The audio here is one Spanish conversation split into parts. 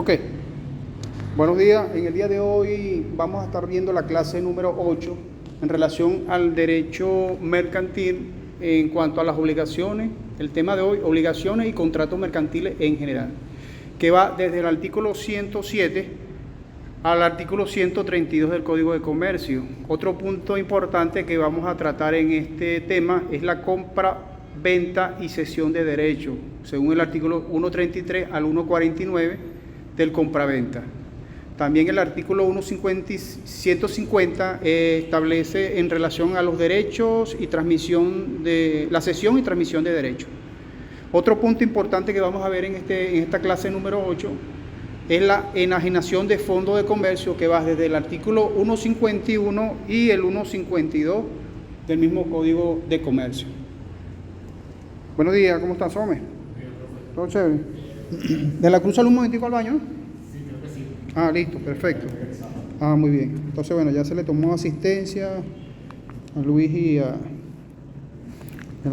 Ok, buenos días. En el día de hoy vamos a estar viendo la clase número 8 en relación al derecho mercantil en cuanto a las obligaciones. El tema de hoy, obligaciones y contratos mercantiles en general, que va desde el artículo 107 al artículo 132 del Código de Comercio. Otro punto importante que vamos a tratar en este tema es la compra, venta y cesión de derechos, según el artículo 133 al 149 del compraventa. También el artículo 150 establece en relación a los derechos y transmisión de la cesión y transmisión de derechos. Otro punto importante que vamos a ver en esta clase número 8 es la enajenación de fondos de comercio, que va desde el artículo 151 y el 152 del mismo Código de Comercio. Buenos días, ¿cómo estás, Some? ¿Todo chévere? ¿De la Cruz sale un momentico al baño, no? Sí, creo que sí. Ah, listo, perfecto. Ah, muy bien. Entonces, bueno, ya se le tomó asistencia a Luis y al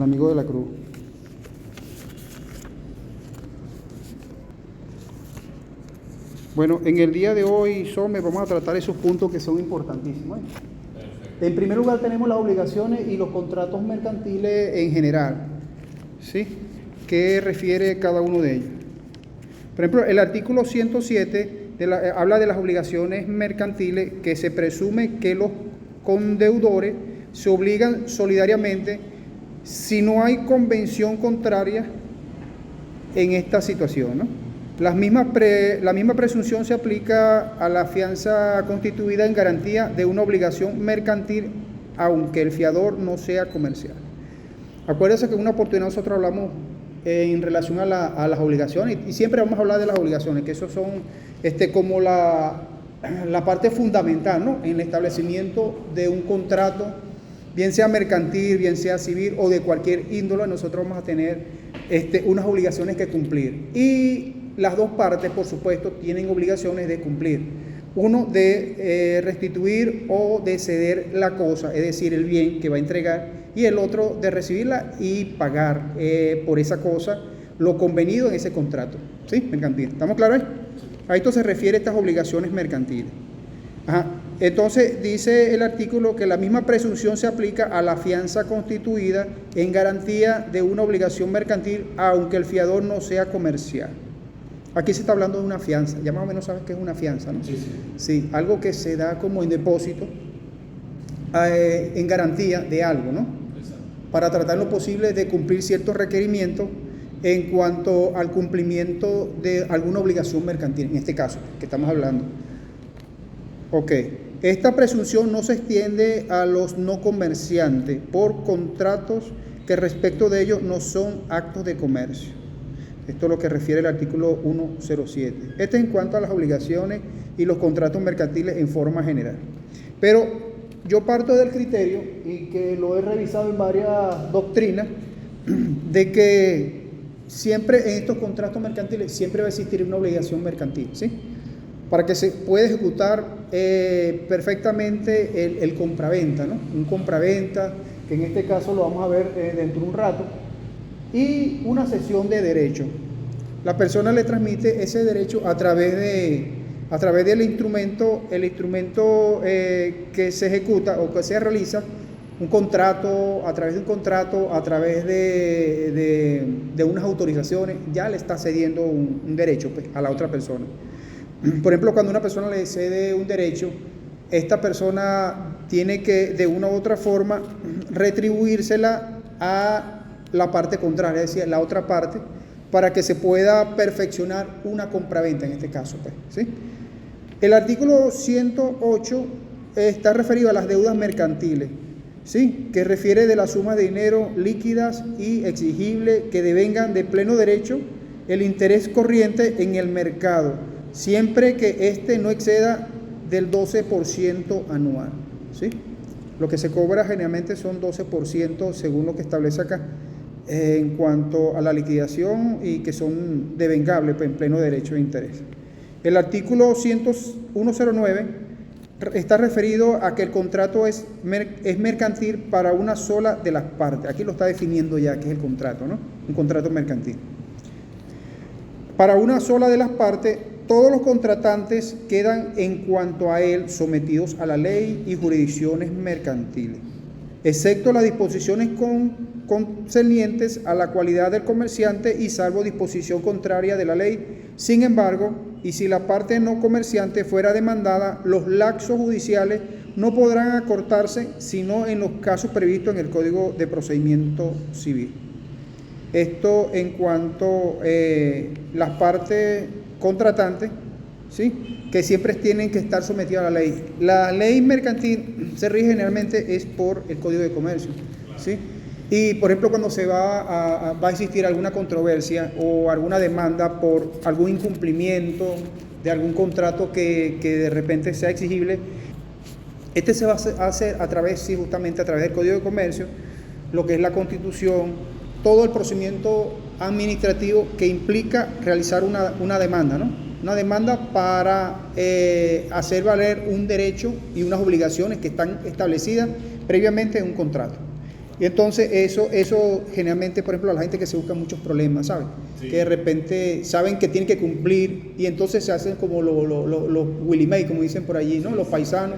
amigo de la Cruz. Bueno, en el día de hoy, Some, vamos a tratar esos puntos que son importantísimos. En primer lugar, tenemos las obligaciones y los contratos mercantiles en general, ¿sí? ¿Qué refiere cada uno de ellos? Por ejemplo, el artículo 107 habla de las obligaciones mercantiles, que se presume que los condeudores se obligan solidariamente si no hay convención contraria en esta situación, ¿no? La misma presunción se aplica a la fianza constituida en garantía de una obligación mercantil, aunque el fiador no sea comercial. Acuérdense que en una oportunidad nosotros hablamos en relación a las obligaciones, y siempre vamos a hablar de las obligaciones, que eso son como la parte fundamental, ¿no?, en el establecimiento de un contrato, bien sea mercantil, bien sea civil o de cualquier índole. Nosotros vamos a tener unas obligaciones que cumplir, y las dos partes, por supuesto, tienen obligaciones de cumplir. Uno, de restituir o de ceder la cosa, es decir, el bien que va a entregar, y el otro, de recibirla y pagar por esa cosa lo convenido en ese contrato, ¿sí? Mercantil. ¿Estamos claros ahí? A esto se refiere estas obligaciones mercantiles. Ajá. Entonces, dice el artículo que la misma presunción se aplica a la fianza constituida en garantía de una obligación mercantil, aunque el fiador no sea comercial. Aquí se está hablando de una fianza. Ya más o menos sabes qué es una fianza, ¿no? Sí. Sí, algo que se da como en depósito, en garantía de algo, ¿no? Exacto. Para tratar lo posible de cumplir ciertos requerimientos en cuanto al cumplimiento de alguna obligación mercantil, en este caso que estamos hablando. Ok, esta presunción no se extiende a los no comerciantes por contratos que respecto de ellos no son actos de comercio. Esto es lo que refiere el artículo 107. Este en cuanto a las obligaciones y los contratos mercantiles en forma general. Pero yo parto del criterio, y que lo he revisado en varias doctrinas, de que siempre en estos contratos mercantiles siempre va a existir una obligación mercantil, ¿sí? Para que se pueda ejecutar perfectamente el compraventa, ¿no? Un compraventa, que en este caso lo vamos a ver dentro de un rato, y una cesión de derecho. La persona le transmite ese derecho a través del instrumento, que se ejecuta o que se realiza, un contrato, a través de un contrato, a través de unas autorizaciones. Ya le está cediendo un derecho, pues, a la otra persona. Por ejemplo, cuando una persona le cede un derecho, esta persona tiene que, de una u otra forma, retribuírsela a la parte contraria, es decir, la otra parte, para que se pueda perfeccionar una compraventa en este caso, pues, ¿sí? El artículo 108 está referido a las deudas mercantiles, ¿sí?, que refiere de las sumas de dinero líquidas y exigibles que devengan de pleno derecho el interés corriente en el mercado, siempre que éste no exceda del 12% anual, ¿sí? Lo que se cobra generalmente son 12% según lo que establece acá, en cuanto a la liquidación, y que son devengables, pues, en pleno derecho de interés. El artículo 109 está referido a que el contrato es mercantil para una sola de las partes. Aquí lo está definiendo ya, que es el contrato, ¿no? Un contrato mercantil. Para una sola de las partes todos los contratantes quedan en cuanto a él sometidos a la ley y jurisdicciones mercantiles, excepto las disposiciones concernientes a la cualidad del comerciante y salvo disposición contraria de la ley. Sin embargo, y si la parte no comerciante fuera demandada, los lapsos judiciales no podrán acortarse sino en los casos previstos en el Código de Procedimiento Civil. Esto en cuanto las partes contratantes, ¿sí?, que siempre tienen que estar sometidas a la ley. La ley mercantil se rige generalmente es por el Código de Comercio, ¿sí? Y por ejemplo, cuando se va a existir alguna controversia o alguna demanda por algún incumplimiento de algún contrato que de repente sea exigible, este se va a hacer a través, sí, justamente a través del Código de Comercio, lo que es la Constitución, todo el procedimiento administrativo que implica realizar una demanda, ¿no? Una demanda para hacer valer un derecho y unas obligaciones que están establecidas previamente en un contrato. Y entonces eso generalmente, por ejemplo, a la gente que se busca muchos problemas, ¿saben? Sí. Que de repente saben que tienen que cumplir y entonces se hacen como los Willy May, como dicen por allí, ¿no? Los paisanos,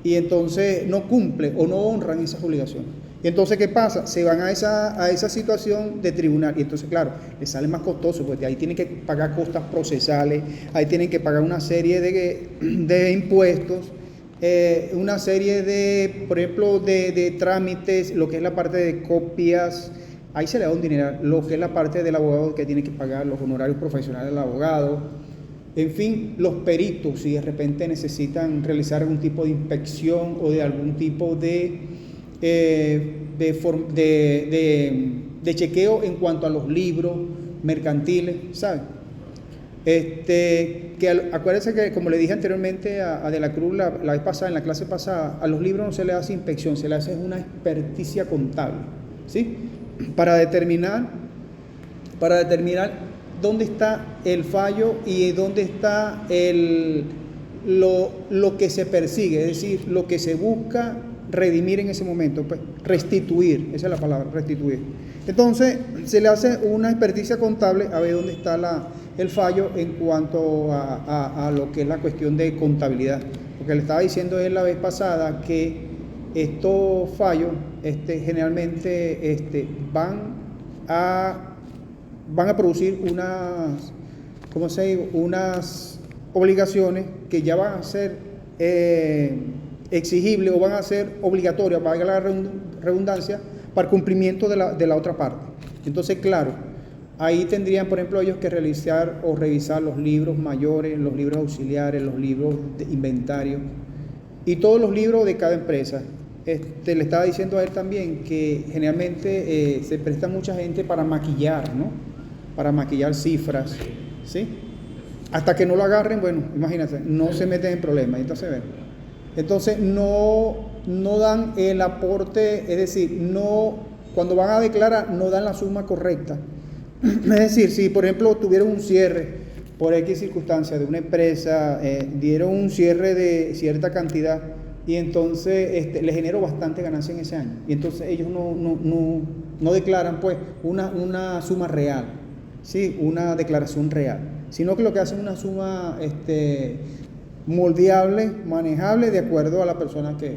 y entonces no cumplen o no honran esas obligaciones. Y entonces, ¿qué pasa? Se van a esa situación de tribunal y entonces, claro, les sale más costoso porque ahí tienen que pagar costas procesales, ahí tienen que pagar una serie de impuestos, una serie de, por ejemplo, de trámites, lo que es la parte de copias, ahí se le da un dinero, lo que es la parte del abogado que tiene que pagar, los honorarios profesionales del abogado, en fin, los peritos, si de repente necesitan realizar algún tipo de inspección o de algún tipo de chequeo en cuanto a los libros mercantiles, ¿saben? Acuérdense que, como le dije anteriormente a De la Cruz la vez pasada, en la clase pasada, a los libros no se le hace inspección, se le hace una experticia contable, ¿sí? Para determinar dónde está el fallo y dónde está lo que se persigue, es decir, lo que se busca redimir en ese momento, pues restituir, esa es la palabra, restituir. Entonces se le hace una experticia contable a ver dónde está el fallo en cuanto a lo que es la cuestión de contabilidad, porque le estaba diciendo él la vez pasada que estos fallos generalmente van a producir unas obligaciones que ya van a ser exigibles o van a ser obligatorias, valga la redundancia, para el cumplimiento de la otra parte. Entonces, claro, ahí tendrían, por ejemplo, ellos que realizar o revisar los libros mayores, los libros auxiliares, los libros de inventario y todos los libros de cada empresa. Le estaba diciendo a él también que generalmente se presta mucha gente para maquillar, ¿no? Para maquillar cifras, ¿sí? Hasta que no lo agarren, bueno, imagínate, no se meten en problemas. Entonces no dan el aporte, es decir, cuando van a declarar no dan la suma correcta. Es decir, si por ejemplo tuvieron un cierre por X circunstancia de una empresa, dieron un cierre de cierta cantidad y entonces le generó bastante ganancia en ese año y entonces ellos no declaran pues una suma real, ¿sí? Una declaración real, sino que lo que hacen es una suma moldeable, manejable de acuerdo a la persona que...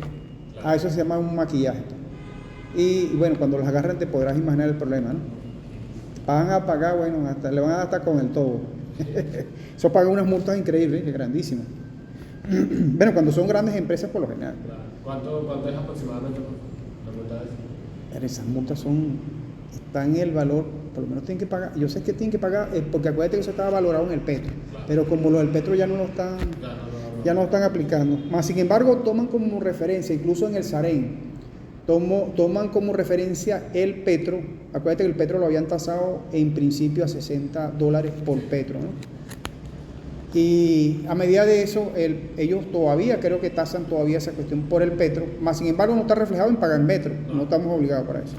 A eso se llama un maquillaje. Y bueno, cuando los agarran te podrás imaginar el problema, ¿no? Van a pagar, bueno, le van a dar hasta con el todo. Eso paga unas multas increíbles, grandísimas. Bueno, cuando son grandes empresas por lo general. ¿Cuánto es aproximadamente la multa de eso? Esas multas están en el valor, por lo menos tienen que pagar, yo sé que tienen que pagar, porque acuérdate que eso estaba valorado en el petro, claro. Pero como lo del petro ya no lo están, ya no lo están aplicando. Más sin embargo, toman como referencia, incluso en el Sarén, toman como referencia el petro. Acuérdate que el petro lo habían tasado en principio a $60 por petro, ¿no? Y a medida de eso, ellos todavía creo que tasan todavía esa cuestión por el petro, más sin embargo no está reflejado en pagar metro, no estamos obligados para eso.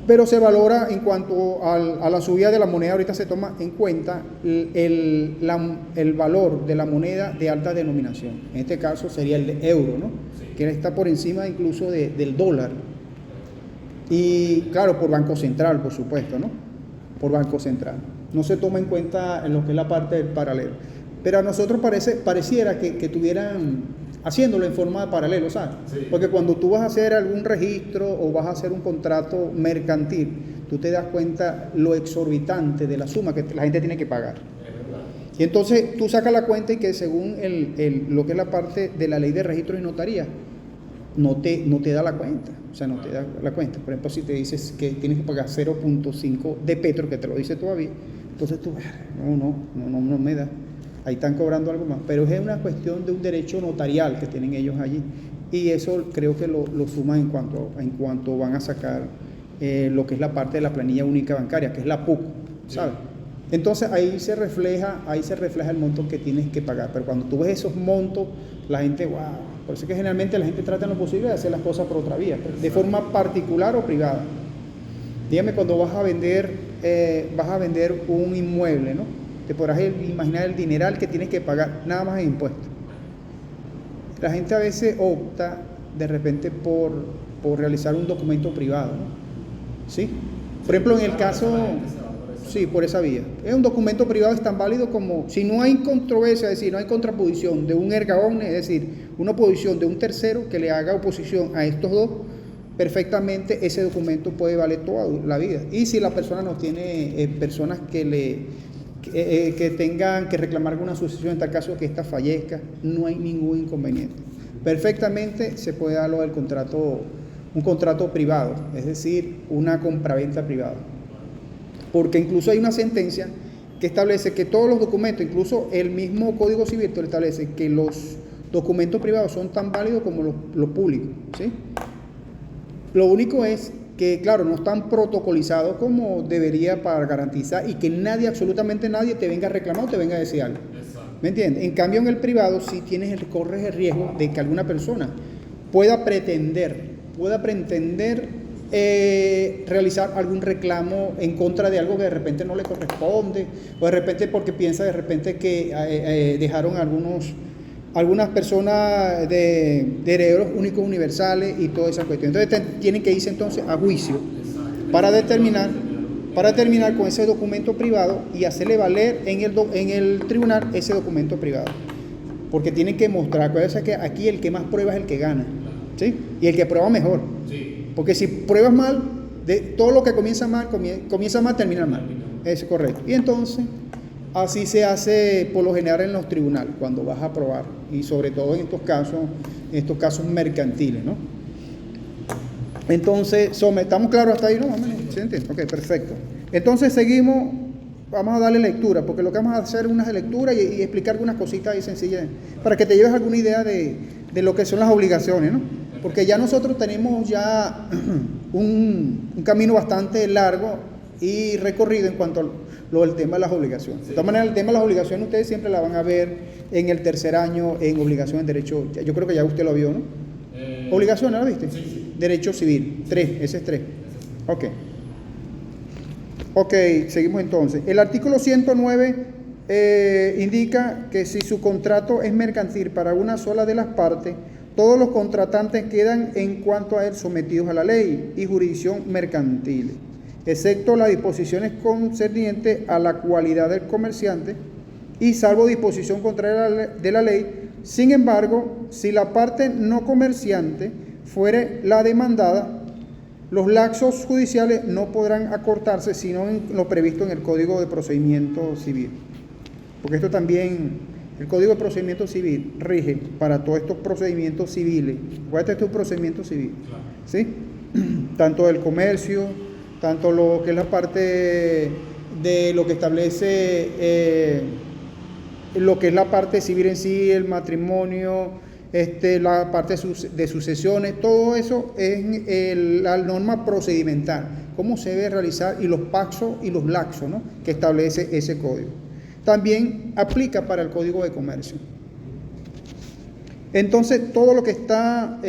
Pero se valora en cuanto a la subida de la moneda, ahorita se toma en cuenta el valor de la moneda de alta denominación. En este caso sería el de euro, ¿no? Sí. Que está por encima incluso del dólar. Y claro, por Banco Central, por supuesto, ¿no? por Banco Central. No se toma en cuenta en lo que es la parte del paralelo. Pero a nosotros pareciera que estuvieran haciéndolo en forma de paralelo, ¿sabes? Sí. Porque cuando tú vas a hacer algún registro o vas a hacer un contrato mercantil, tú te das cuenta lo exorbitante de la suma que la gente tiene que pagar. Es verdad. Y entonces tú sacas la cuenta y que según lo que es la parte de la ley de registro y notaría, no te da la cuenta. O sea, no te da la cuenta. Por ejemplo, si te dices que tienes que pagar 0.5 de Petro, que te lo dice todavía, entonces tú, no me da. Ahí están cobrando algo más. Pero es una cuestión de un derecho notarial que tienen ellos allí. Y eso creo que lo suman en cuanto van a sacar lo que es la parte de la planilla única bancaria, que es la PUC, ¿sabes? Entonces ahí se refleja el monto que tienes que pagar. Pero cuando tú ves esos montos, la gente, wow. Por eso es que generalmente la gente trata en lo posible de hacer las cosas por otra vía, de forma particular o privada. Dígame, cuando vas a vender un inmueble, ¿no? Te podrás imaginar el dineral que tienes que pagar nada más en impuestos. La gente a veces opta de repente por realizar un documento privado, ¿no? ¿Sí? Por ejemplo, en el caso, sí, por esa vía. Es un documento privado, es tan válido como, si no hay controversia, es decir, no hay contraposición de un erga omnes, es decir, una oposición de un tercero que le haga oposición a estos dos, perfectamente ese documento puede valer toda la vida. Y si la persona no tiene personas que tengan que reclamar alguna sucesión, en tal caso que ésta fallezca, no hay ningún inconveniente. Perfectamente se puede dar lo del contrato, un contrato privado, es decir, una compraventa privada. Porque incluso hay una sentencia que establece que todos los documentos, incluso el mismo Código Civil te establece que los documentos privados son tan válidos como los públicos, ¿sí? Lo único es que, claro, no están protocolizados como debería para garantizar y que nadie, absolutamente nadie, te venga a reclamar o te venga a decir algo. Exacto. ¿Me entiendes? En cambio, en el privado sí corres el riesgo de que alguna persona pueda pretender realizar algún reclamo en contra de algo que de repente no le corresponde, o de repente porque piensa de repente que dejaron algunas personas de herederos únicos universales y toda esa cuestión. Entonces tienen que irse entonces a juicio para determinar con ese documento privado y hacerle valer en el tribunal ese documento privado. Porque tienen que mostrar, acuérdense que aquí el que más prueba es el que gana, ¿sí? Y el que prueba mejor. Sí. Porque si pruebas mal, de todo lo que comienza mal, termina mal. Eso es correcto. Y entonces, así se hace por lo general en los tribunales, cuando vas a probar. Y sobre todo en estos casos mercantiles, ¿no? Entonces, ¿estamos claros hasta ahí, no? ¿Sí entiende? Ok, perfecto. Entonces seguimos, vamos a darle lectura, porque lo que vamos a hacer es una lectura y explicar algunas cositas ahí sencillas, para que te lleves alguna idea de lo que son las obligaciones, ¿no? Porque ya nosotros tenemos ya un camino bastante largo y recorrido en cuanto a lo del tema de las obligaciones. Sí. De todas maneras, el tema de las obligaciones ustedes siempre la van a ver en el tercer año en obligación en derecho. Yo creo que ya usted lo vio, ¿no? Obligaciones, ¿la viste? Sí. Derecho civil, 3, ese es 3. Ok, seguimos entonces. El artículo 109 indica que si su contrato es mercantil para una sola de las partes, todos los contratantes quedan en cuanto a él sometidos a la ley y jurisdicción mercantil, excepto las disposiciones concernientes a la cualidad del comerciante y salvo disposición contraria de la ley. Sin embargo, si la parte no comerciante fuere la demandada, los lapsos judiciales no podrán acortarse sino en lo previsto en el Código de Procedimiento Civil. Porque esto también, el Código de Procedimiento Civil rige para todos estos procedimientos civiles. Este es un procedimiento civil, Claro. ¿sí? Tanto del comercio, tanto lo que es la parte de lo que establece lo que es la parte civil en sí, el matrimonio, la parte de sucesiones, todo eso es la norma procedimental, cómo se debe realizar y los pasos y los lapsos, ¿no?, que establece ese código. También aplica para el Código de Comercio. Entonces, todo lo que está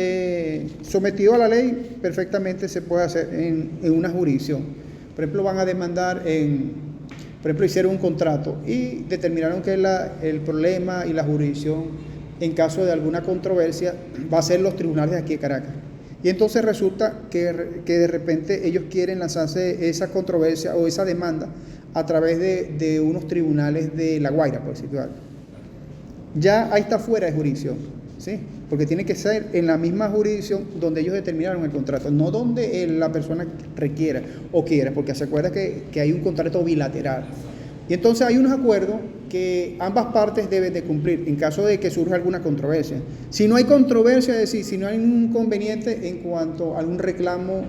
sometido a la ley perfectamente se puede hacer en una jurisdicción. Por ejemplo, van a demandar por ejemplo, hicieron un contrato y determinaron que el problema y la jurisdicción, en caso de alguna controversia, va a ser los tribunales de aquí de Caracas. Y entonces resulta que de repente ellos quieren lanzarse esa controversia o esa demanda a través de unos tribunales de La Guaira, por decirlo algo. Ya ahí está fuera de jurisdicción, ¿sí? Porque tiene que ser en la misma jurisdicción donde ellos determinaron el contrato, no donde la persona requiera o quiera, porque se acuerda que hay un contrato bilateral. Y entonces hay unos acuerdos que ambas partes deben de cumplir en caso de que surja alguna controversia. Si no hay controversia, es decir, si no hay un inconveniente en cuanto a algún reclamo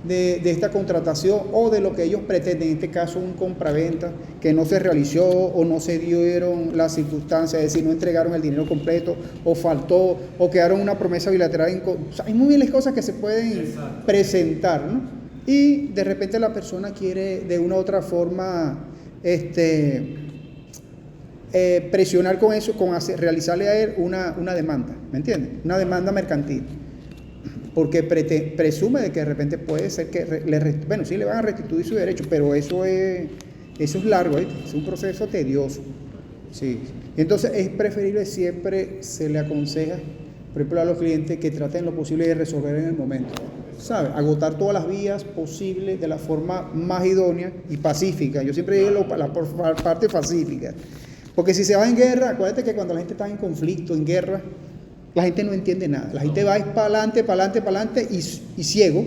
de esta contratación o de lo que ellos pretenden, en este caso un compraventa que no se realizó o no se dieron las circunstancias, es decir, no entregaron el dinero completo o faltó o quedaron una promesa bilateral. O sea, hay muy bien las cosas que se pueden presentar, ¿no? Y de repente la persona quiere de una u otra forma presionar con eso, realizarle a él una demanda, ¿me entiendes? Una demanda mercantil. Porque presume de que de repente puede ser que bueno, sí le van a restituir su derecho, pero eso es largo, ¿eh? Es un proceso tedioso. Sí. Entonces es preferible, siempre se le aconseja, por ejemplo, a los clientes que traten lo posible de resolver en el momento, ¿sabe? Agotar todas las vías posibles de la forma más idónea y pacífica. Yo siempre digo la parte pacífica, porque si se va en guerra, acuérdate que cuando la gente está en conflicto, en guerra, la gente no entiende nada. La gente va para adelante y ciego,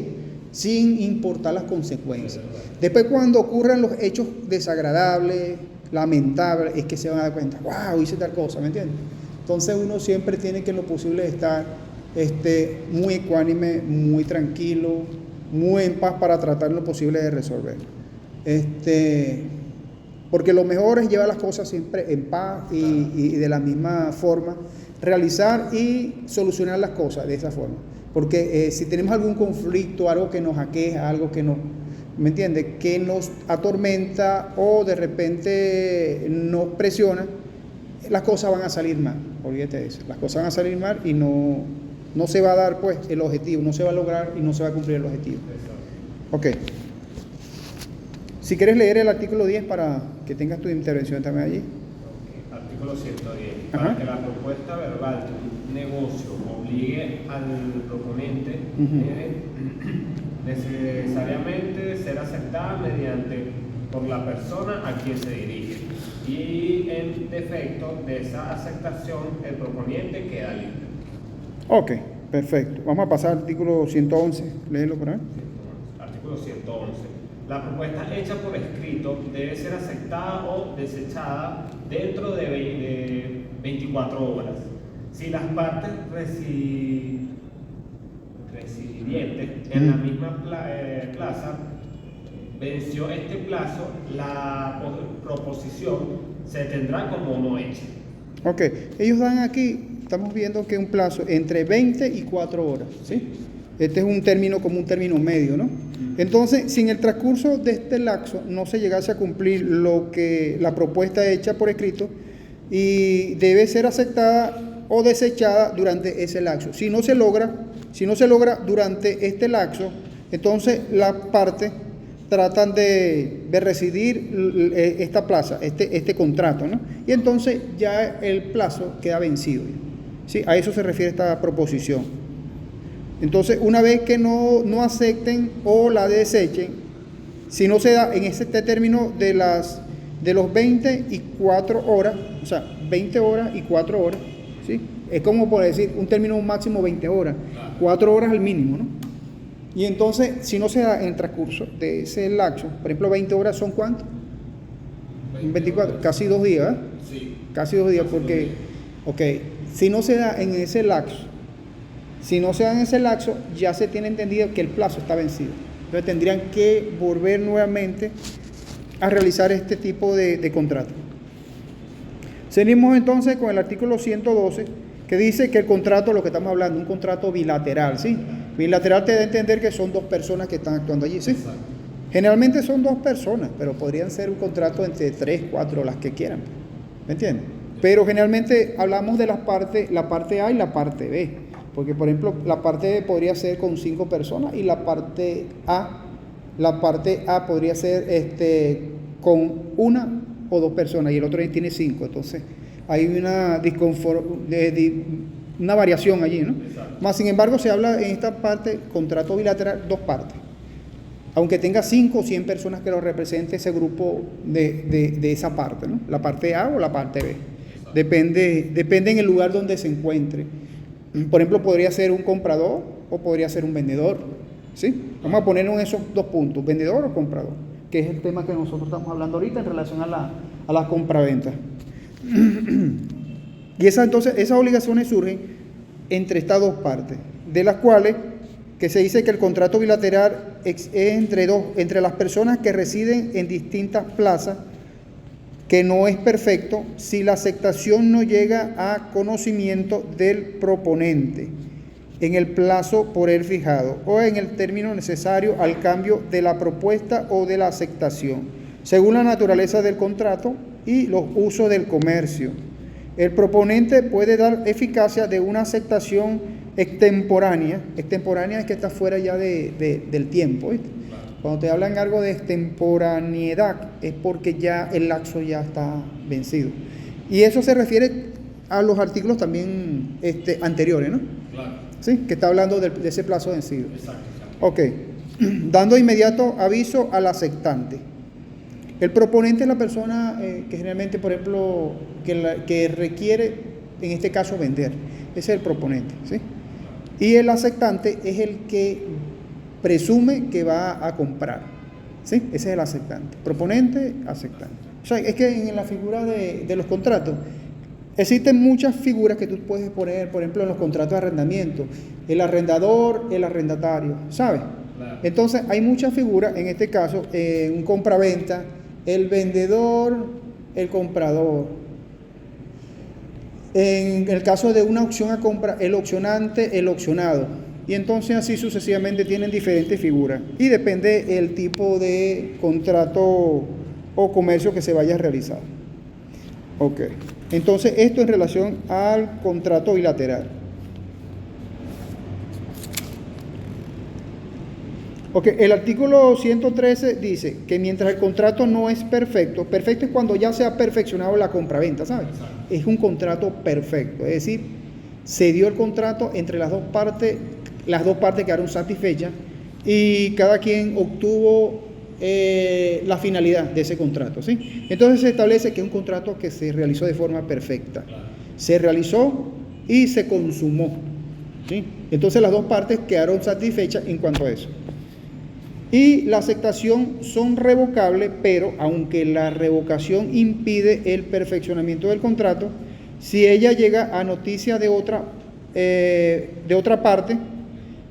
sin importar las consecuencias. Después, cuando ocurran los hechos desagradables, lamentables, es que se van a dar cuenta, wow, hice tal cosa, ¿me entiendes? Entonces uno siempre tiene que en lo posible estar muy ecuánime, muy tranquilo, muy en paz para tratar lo posible de resolver. Porque lo mejor es llevar las cosas siempre en paz y de la misma forma, realizar y solucionar las cosas de esa forma. Porque si tenemos algún conflicto, algo que nos aqueja, algo que nos, ¿me entiende?, que nos atormenta o de repente nos presiona, las cosas van a salir mal. Olvídate de eso. Las cosas van a salir mal y no se va a dar pues el objetivo, no se va a lograr y no se va a cumplir el objetivo. Ok. Si quieres leer el artículo 10 para que tengas tu intervención también allí. Artículo 110. Ajá. Para que la propuesta verbal de un negocio obligue al proponente, necesariamente ser aceptada por la persona a quien se dirige. Y en defecto de esa aceptación, el proponiente queda libre. Ok, perfecto. Vamos a pasar al artículo 111. Léelo por ahí. Artículo 111. La propuesta hecha por escrito debe ser aceptada o desechada dentro de 24 horas. Si las partes residentes en la misma plaza venció este plazo, la proposición se tendrá como no hecha. Ok, ellos dan aquí, estamos viendo que un plazo entre 20 y 4 horas, ¿sí? Este es un término como un término medio, ¿no? Entonces, si en el transcurso de este lapso no se llegase a cumplir lo que la propuesta hecha por escrito, y debe ser aceptada o desechada durante ese lapso. Si no se logra durante este lapso, entonces las partes tratan de residir esta plaza, este contrato, ¿no? Y entonces ya el plazo queda vencido, ¿sí? A eso se refiere esta proposición. Entonces, una vez que no acepten o la desechen, si no se da en este término de los 20 y 4 horas, o sea, 20 horas y 4 horas, ¿sí? Es como por decir un término máximo 20 horas, 4 horas al mínimo, ¿no? Y entonces, si no se da en el transcurso de ese lapso, por ejemplo, 20 horas son ¿cuánto? 24, casi 2 días, ¿eh? Sí. Casi 2 días, porque, ok, si no se da en ese lapso, ya se tiene entendido que el plazo está vencido. Entonces tendrían que volver nuevamente a realizar este tipo de contrato. Seguimos entonces con el artículo 112, que dice que el contrato, lo que estamos hablando, un contrato bilateral, ¿sí? Bilateral te da a entender que son dos personas que están actuando allí, ¿sí? Exacto. Generalmente son dos personas, pero podrían ser un contrato entre 3, 4, las que quieran, ¿me entiendes? Pero generalmente hablamos de la parte A y la parte B. Porque, por ejemplo, la parte B podría ser con 5 personas y la parte A podría ser con 1 o 2 personas y el otro tiene 5. Entonces, hay una una variación allí, ¿no? Exacto. Más sin embargo, se habla en esta parte, contrato bilateral, dos partes. Aunque tenga 5 o 100 personas que lo represente ese grupo de esa parte, ¿no? La parte A o la parte B. Depende en el lugar donde se encuentre. Por ejemplo, podría ser un comprador o podría ser un vendedor, ¿sí? Vamos a ponerlo en esos dos puntos, vendedor o comprador, que es el tema que nosotros estamos hablando ahorita en relación a la compraventa. Y entonces esas obligaciones surgen entre estas dos partes, de las cuales que se dice que el contrato bilateral es entre las personas que residen en distintas plazas, que no es perfecto si la aceptación no llega a conocimiento del proponente en el plazo por él fijado o en el término necesario al cambio de la propuesta o de la aceptación, según la naturaleza del contrato y los usos del comercio. El proponente puede dar eficacia de una aceptación extemporánea. Extemporánea es que está fuera ya del tiempo, ¿viste? Cuando te hablan algo de extemporaneidad es porque ya el lapso ya está vencido. Y eso se refiere a los artículos también anteriores, ¿no? Claro. ¿Sí? Que está hablando de ese plazo vencido. Exacto. Ok. Dando inmediato aviso al aceptante. El proponente es la persona que generalmente, por ejemplo, que requiere, en este caso, vender. Ese es el proponente, ¿sí? Y el aceptante es el que presume que va a comprar, ¿sí? Ese es el aceptante. Proponente, aceptante. O sea, es que en la figura de los contratos existen muchas figuras que tú puedes poner, por ejemplo, en los contratos de arrendamiento. El arrendador, el arrendatario, ¿sabes? Claro. Entonces, hay muchas figuras, en este caso, un compraventa, el vendedor, el comprador. En el caso de una opción a compra, el opcionante, el opcionado. Y entonces así sucesivamente tienen diferentes figuras. Y depende el tipo de contrato o comercio que se vaya a realizar. Ok. Entonces esto en relación al contrato bilateral. Ok, el artículo 113 dice que mientras el contrato no es perfecto, perfecto es cuando ya se ha perfeccionado la compraventa, ¿sabes? Es un contrato perfecto, es decir, se dio el contrato entre las dos partes quedaron satisfechas y cada quien obtuvo la finalidad de ese contrato, ¿sí? Entonces se establece que es un contrato que se realizó de forma perfecta, se realizó y se consumó, ¿sí? Entonces las dos partes quedaron satisfechas en cuanto a eso. Y la aceptación son revocables, pero aunque la revocación impide el perfeccionamiento del contrato, si ella llega a noticia de otra parte,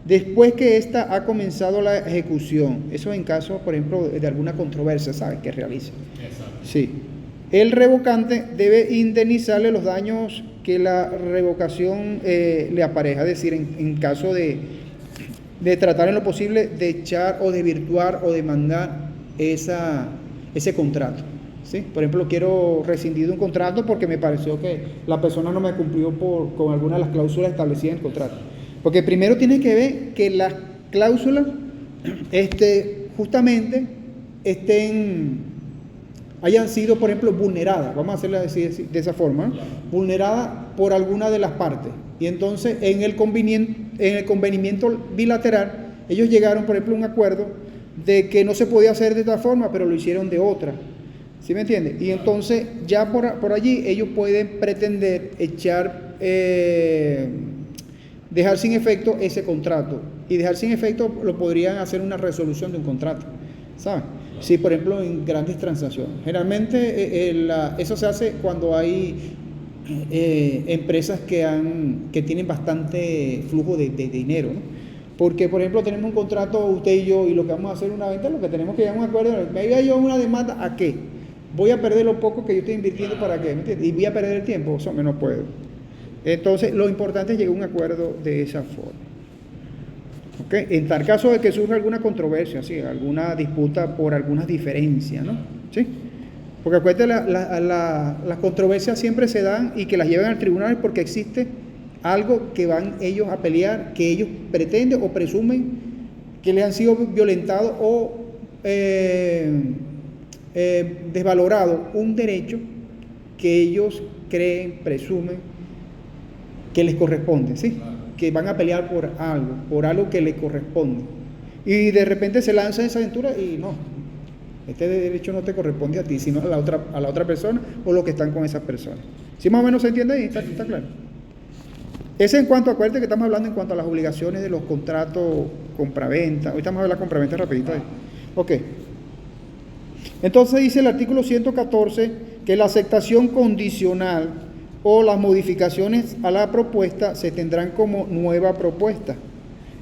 después que ésta ha comenzado la ejecución, eso en caso, por ejemplo, de alguna controversia, ¿sabes? Que realiza. Exacto. Sí. El revocante debe indemnizarle los daños que la revocación le apareja, es decir, en caso de tratar en lo posible de echar o de virtuar o demandar ese contrato, ¿sí? Por ejemplo, quiero rescindir de un contrato porque me pareció que la persona no me cumplió con alguna de las cláusulas establecidas en el contrato. Porque primero tiene que ver que las cláusulas justamente hayan sido, por ejemplo, vulneradas, vamos a hacerla de esa forma, ¿no? Vulneradas por alguna de las partes. Y entonces en el convenimiento bilateral, ellos llegaron, por ejemplo, a un acuerdo de que no se podía hacer de esta forma, pero lo hicieron de otra. ¿Sí me entiende? Y entonces ya por allí ellos pueden pretender dejar sin efecto ese contrato. Y dejar sin efecto lo podrían hacer una resolución de un contrato, ¿sabes? Sí, por ejemplo, en grandes transacciones. Generalmente eso se hace cuando hay empresas que tienen bastante flujo de dinero, ¿no? Porque, por ejemplo, tenemos un contrato usted y yo, y lo que vamos a hacer una venta, lo que tenemos que llegar a un acuerdo, me voy a llevar una demanda, ¿a qué? Voy a perder lo poco que yo estoy invirtiendo, ¿para qué? ¿Me entiendes? Y voy a perder el tiempo, eso no puedo. Entonces, lo importante es llegar a un acuerdo de esa forma. ¿Okay? En tal caso de que surja alguna controversia, ¿sí? Alguna disputa por algunas diferencias, ¿no? ¿Sí? Porque acuérdate, las controversias siempre se dan y que las llevan al tribunal porque existe algo que van ellos a pelear, que ellos pretenden o presumen que les han sido violentados o desvalorado un derecho que ellos creen, presumen que les corresponde, ¿sí? Que van a pelear por algo que les corresponde. Y de repente se lanza esa aventura y no, este derecho no te corresponde a ti, sino a la otra persona o los que están con esas personas. ¿Sí más o menos se entiende ahí? ¿Está claro? Ese en cuanto, acuérdate que estamos hablando en cuanto a las obligaciones de los contratos compraventa. Hoy estamos hablando de la compraventa rapidito ahí. Ok. Entonces dice el artículo 114 que la aceptación condicional o las modificaciones a la propuesta se tendrán como nueva propuesta.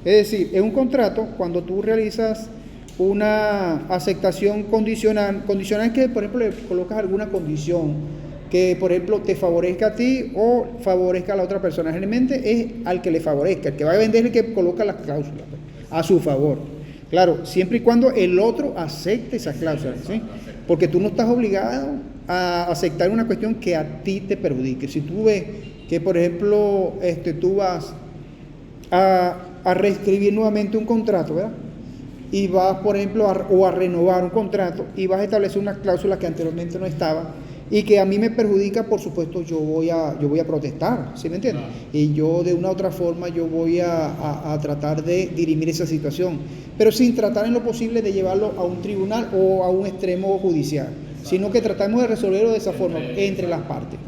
Es decir, en un contrato, cuando tú realizas una aceptación condicional es que, por ejemplo, le colocas alguna condición que, por ejemplo, te favorezca a ti o favorezca a la otra persona. Generalmente es al que le favorezca, el que va a vender el que coloca las cláusulas a su favor. Claro, siempre y cuando el otro acepte esas cláusulas, ¿sí? Porque tú no estás obligado a aceptar una cuestión que a ti te perjudique. Si tú ves que, por ejemplo, tú vas a reescribir nuevamente un contrato, ¿verdad? Y vas, por ejemplo, a renovar un contrato y vas a establecer unas cláusulas que anteriormente no estaban y que a mí me perjudica, por supuesto, yo voy a protestar, ¿sí me entiendes? Y yo de una u otra forma yo voy a tratar de dirimir esa situación, pero sin tratar en lo posible de llevarlo a un tribunal o a un extremo judicial, sino que tratamos de resolverlo de esa forma, entre las partes,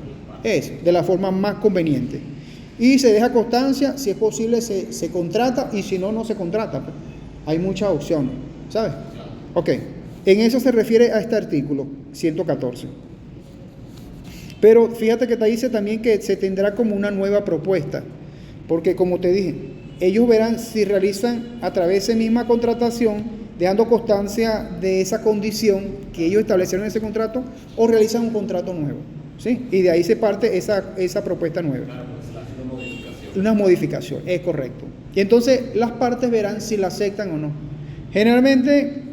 de la forma más conveniente. Y se deja constancia, si es posible se contrata y si no, no se contrata. Hay muchas opciones, ¿sabes? Ok, en eso se refiere a este artículo 114. Pero fíjate que te dice también que se tendrá como una nueva propuesta, porque como te dije, ellos verán si realizan a través de esa misma contratación, dejando constancia de esa condición que ellos establecieron en ese contrato, o realizan un contrato nuevo, ¿sí? Y de ahí se parte esa propuesta nueva. Una modificación, es correcto. Y entonces las partes verán si la aceptan o no. Generalmente,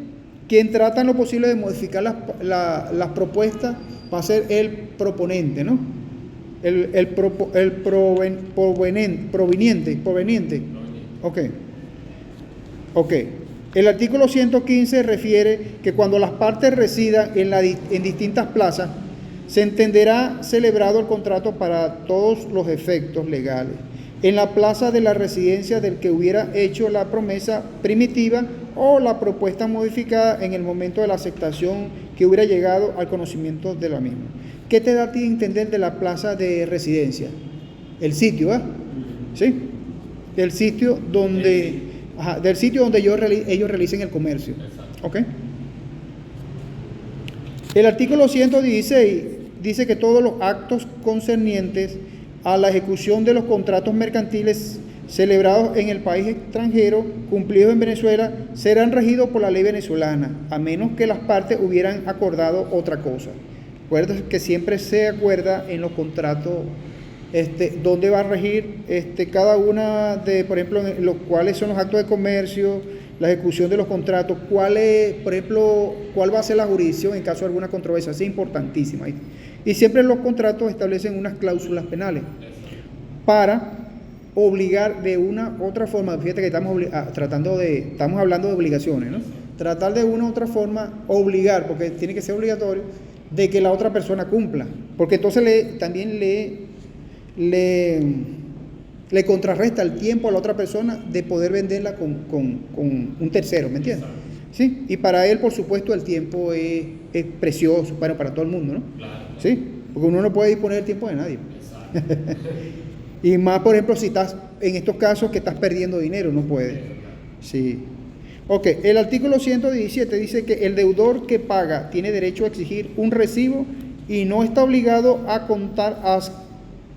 quien trata en lo posible de modificar las propuestas va a ser el proponente, ¿no? El proveniente. Ok. El artículo 115 refiere que cuando las partes residan en distintas plazas, se entenderá celebrado el contrato para todos los efectos legales en la plaza de la residencia del que hubiera hecho la promesa primitiva o la propuesta modificada en el momento de la aceptación que hubiera llegado al conocimiento de la misma. ¿Qué te da a ti a entender de la plaza de residencia? El sitio, ¿eh? ¿Sí? Del sitio donde ellos realicen el comercio. ¿Ok? El artículo 116 dice que todos los actos concernientes a la ejecución de los contratos mercantiles celebrados en el país extranjero, cumplidos en Venezuela, serán regidos por la ley venezolana, a menos que las partes hubieran acordado otra cosa. Recuerda que siempre se acuerda en los contratos dónde va a regir cada una de, por ejemplo, cuáles son los actos de comercio, la ejecución de los contratos, cuál va a ser la jurisdicción en caso de alguna controversia. Es importantísima. Y siempre los contratos establecen unas cláusulas penales para obligar de una u otra forma. Fíjate que estamos hablando de obligaciones, ¿no? Tratar de una u otra forma obligar, porque tiene que ser obligatorio, de que la otra persona cumpla, porque entonces también le contrarresta el tiempo a la otra persona de poder venderla con un tercero, ¿me entiendes? ¿Sí? Y para él, por supuesto, el tiempo es precioso, para todo el mundo, ¿no? Claro. ¿Sí? Porque uno no puede disponer el tiempo de nadie. Y más, por ejemplo, si estás en estos casos que estás perdiendo dinero, no puedes. Sí. Ok, el artículo 117 dice que el deudor que paga tiene derecho a exigir un recibo y no está obligado a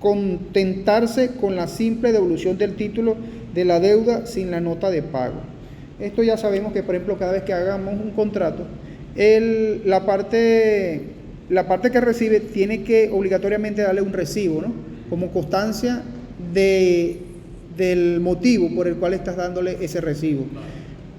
contentarse con la simple devolución del título de la deuda sin la nota de pago. Esto ya sabemos que, por ejemplo, cada vez que hagamos un contrato, la parte que recibe tiene que obligatoriamente darle un recibo, ¿no? Como constancia del motivo por el cual estás dándole ese recibo.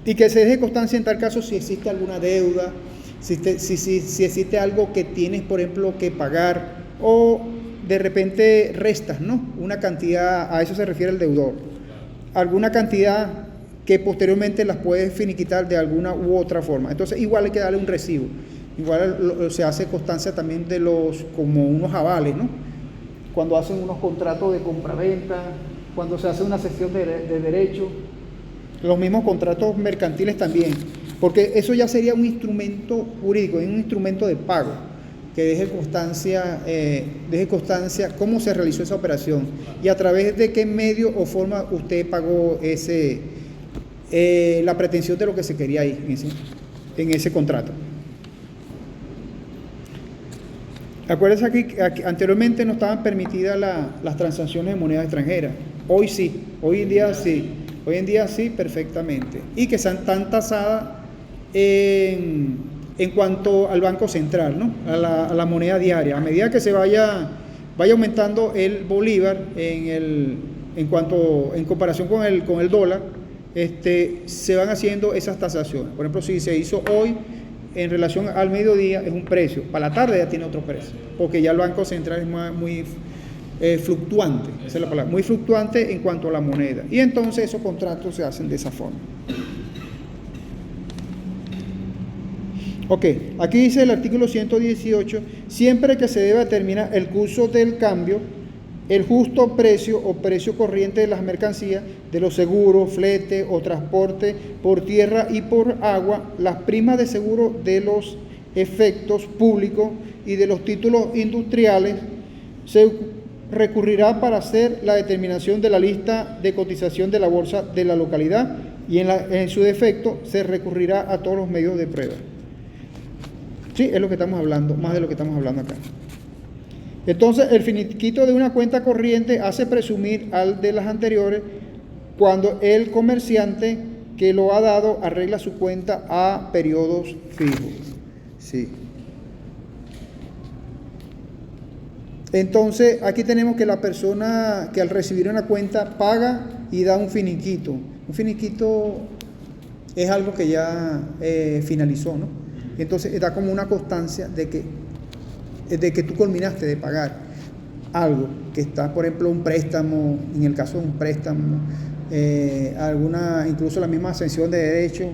Y que se deje constancia en tal caso si existe alguna deuda, si existe algo que tienes, por ejemplo, que pagar, o de repente restas, ¿no? Una cantidad, a eso se refiere el deudor. Alguna cantidad que posteriormente las puedes finiquitar de alguna u otra forma. Entonces, igual hay que darle un recibo. Igual se hace constancia también como unos avales, ¿no? cuando hacen unos contratos de compraventa, cuando se hace una cesión de derecho, los mismos contratos mercantiles también, porque eso ya sería un instrumento jurídico, un instrumento de pago, que deje constancia cómo se realizó esa operación y a través de qué medio o forma usted pagó la pretensión de lo que se quería ahí en ese contrato. Acuérdense que anteriormente no estaban permitidas las transacciones de moneda extranjera. Hoy sí, hoy en día sí, perfectamente. Y que están tasadas en cuanto al Banco Central, ¿no? A la moneda diaria. A medida que se vaya aumentando el bolívar en comparación con el dólar, se van haciendo esas tasaciones. Por ejemplo, si se hizo hoy en relación al mediodía es un precio, para la tarde ya tiene otro precio, porque ya el Banco Central es muy fluctuante, esa es la palabra, muy fluctuante en cuanto a la moneda, y entonces esos contratos se hacen de esa forma. Ok, aquí dice el artículo 118, siempre que se deba determinar el curso del cambio, el justo precio o precio corriente de las mercancías, de los seguros, flete o transporte por tierra y por agua, las primas de seguro de los efectos públicos y de los títulos industriales, se recurrirá para hacer la determinación de la lista de cotización de la bolsa de la localidad y en su defecto se recurrirá a todos los medios de prueba. Sí, es lo que estamos hablando, más de lo que estamos hablando acá. Entonces, el finiquito de una cuenta corriente hace presumir al de las anteriores cuando el comerciante que lo ha dado arregla su cuenta a periodos fijos. Sí. Entonces, aquí tenemos que la persona que al recibir una cuenta paga y da un finiquito. Un finiquito es algo que ya finalizó, ¿no? Entonces, da como una constancia de que tú culminaste de pagar algo, que está, por ejemplo, un préstamo, en el caso de un préstamo, incluso la misma ascensión de derecho,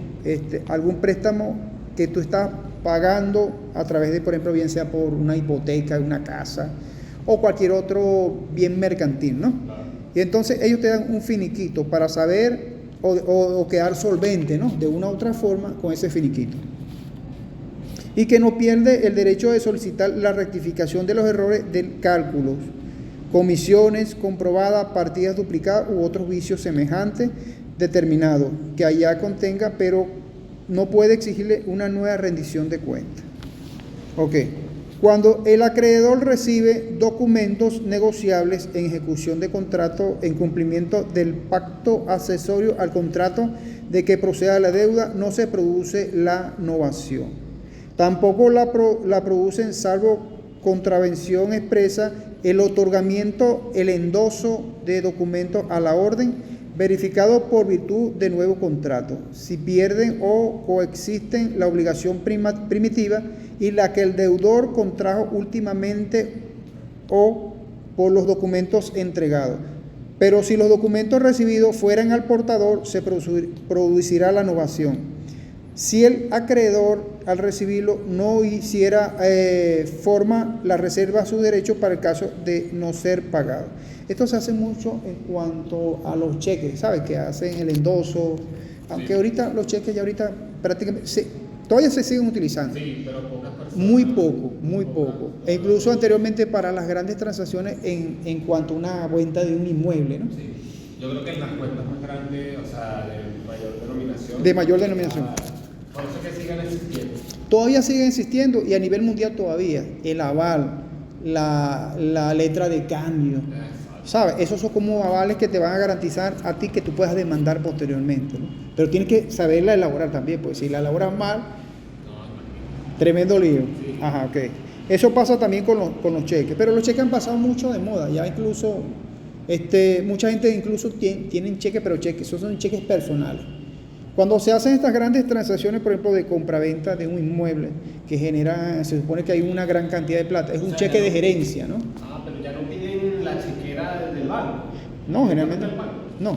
algún préstamo que tú estás pagando a través de, por ejemplo, bien sea por una hipoteca, una casa, o cualquier otro bien mercantil, ¿no? Y entonces ellos te dan un finiquito para saber o quedar solvente, ¿no? De una u otra forma con ese finiquito. Y que no pierde el derecho de solicitar la rectificación de los errores de cálculos, comisiones comprobadas, partidas duplicadas u otros vicios semejantes determinados que allá contenga, pero no puede exigirle una nueva rendición de cuenta. Ok. Cuando el acreedor recibe documentos negociables en ejecución de contrato en cumplimiento del pacto accesorio al contrato de que proceda la deuda, no se produce la novación. Tampoco la producen, salvo contravención expresa, el otorgamiento, el endoso de documentos a la orden, verificado por virtud de nuevo contrato, si pierden o coexisten la obligación primitiva y la que el deudor contrajo últimamente o por los documentos entregados. Pero si los documentos recibidos fueran al portador, se producirá la novación. Si el acreedor al recibirlo no hiciera forma la reserva a su derecho para el caso de no ser pagado. Esto se hace mucho en cuanto a los cheques, ¿sabes? Que hacen el endoso, aunque sí. Ahorita los cheques ya ahorita prácticamente todavía se siguen utilizando. Sí, pero pocas personas. Muy poco. E incluso anteriormente para las grandes transacciones en cuanto a una venta de un inmueble, ¿no? Sí. Yo creo que en las cuentas más grandes, o sea, de mayor denominación. De mayor denominación. Por eso que sigan existiendo. Todavía siguen existiendo y a nivel mundial todavía. El aval, la letra de cambio. ¿Sabes? Esos son como avales que te van a garantizar a ti que tú puedas demandar posteriormente, ¿no? Pero tienes que saberla elaborar también, pues si la elaboras mal, tremendo lío. Sí. Ajá, ok. Eso pasa también con los cheques, pero los cheques han pasado mucho de moda, ya incluso, mucha gente incluso tienen cheques, pero cheques, esos son cheques personales. Cuando se hacen estas grandes transacciones, por ejemplo, de compraventa de un inmueble, que genera, se supone que hay una gran cantidad de plata, es un cheque de gerencia, ¿no? Pero ya no piden la chequera del banco. No, generalmente no.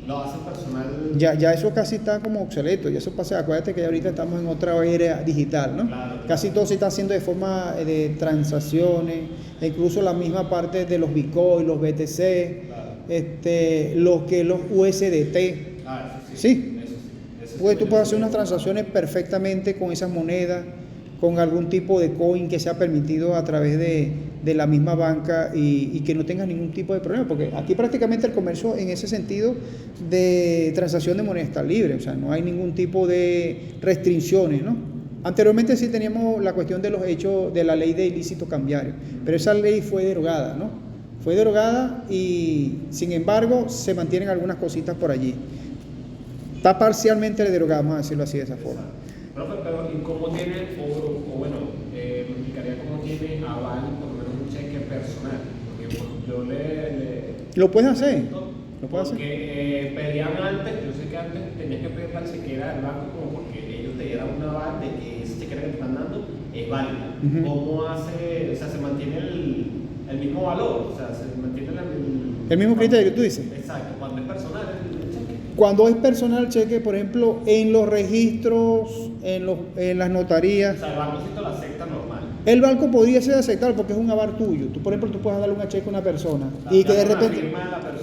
lo hace personal. Ya eso casi está como obsoleto, ya eso pasa, acuérdate que ahorita estamos en otra era digital, ¿no? Claro. Casi todo se está haciendo de forma de transacciones, e incluso la misma parte de los Bitcoin, los BTC, los USDT. Sí. Pues tú puedes hacer unas transacciones perfectamente con esas monedas, con algún tipo de coin que sea permitido a través de la misma banca y que no tenga ningún tipo de problema, porque aquí prácticamente el comercio en ese sentido de transacción de moneda está libre, o sea, no hay ningún tipo de restricciones, ¿no? Anteriormente sí teníamos la cuestión de los hechos de la ley de ilícito cambiario, pero esa ley fue derogada, ¿no? Fue derogada y sin embargo se mantienen algunas cositas por allí. Está parcialmente derogada, vamos a decirlo así de esa forma. Profe, pero ¿y cómo tiene, o bueno, me explicaría cómo tiene aval, por lo menos un cheque personal? Porque yo Lo puedes hacer. Lo puedes hacer. Porque pedían antes, yo sé que antes tenías que pedir la chequera del banco como porque ellos te dieran un aval de que esa chequera que te están dando es válida. ¿Cómo hace, o sea, se mantiene el mismo valor? O sea, se mantiene el mismo criterio, tú dices. Exacto, cuando es personal el cheque. Cuando es personal el cheque, por ejemplo, en los registros, en las notarías. O sea, el banco sí te lo acepta normal. El banco podría ser aceptable porque es un aval tuyo. Tú, por ejemplo, tú puedes darle una cheque a una persona y que de repente,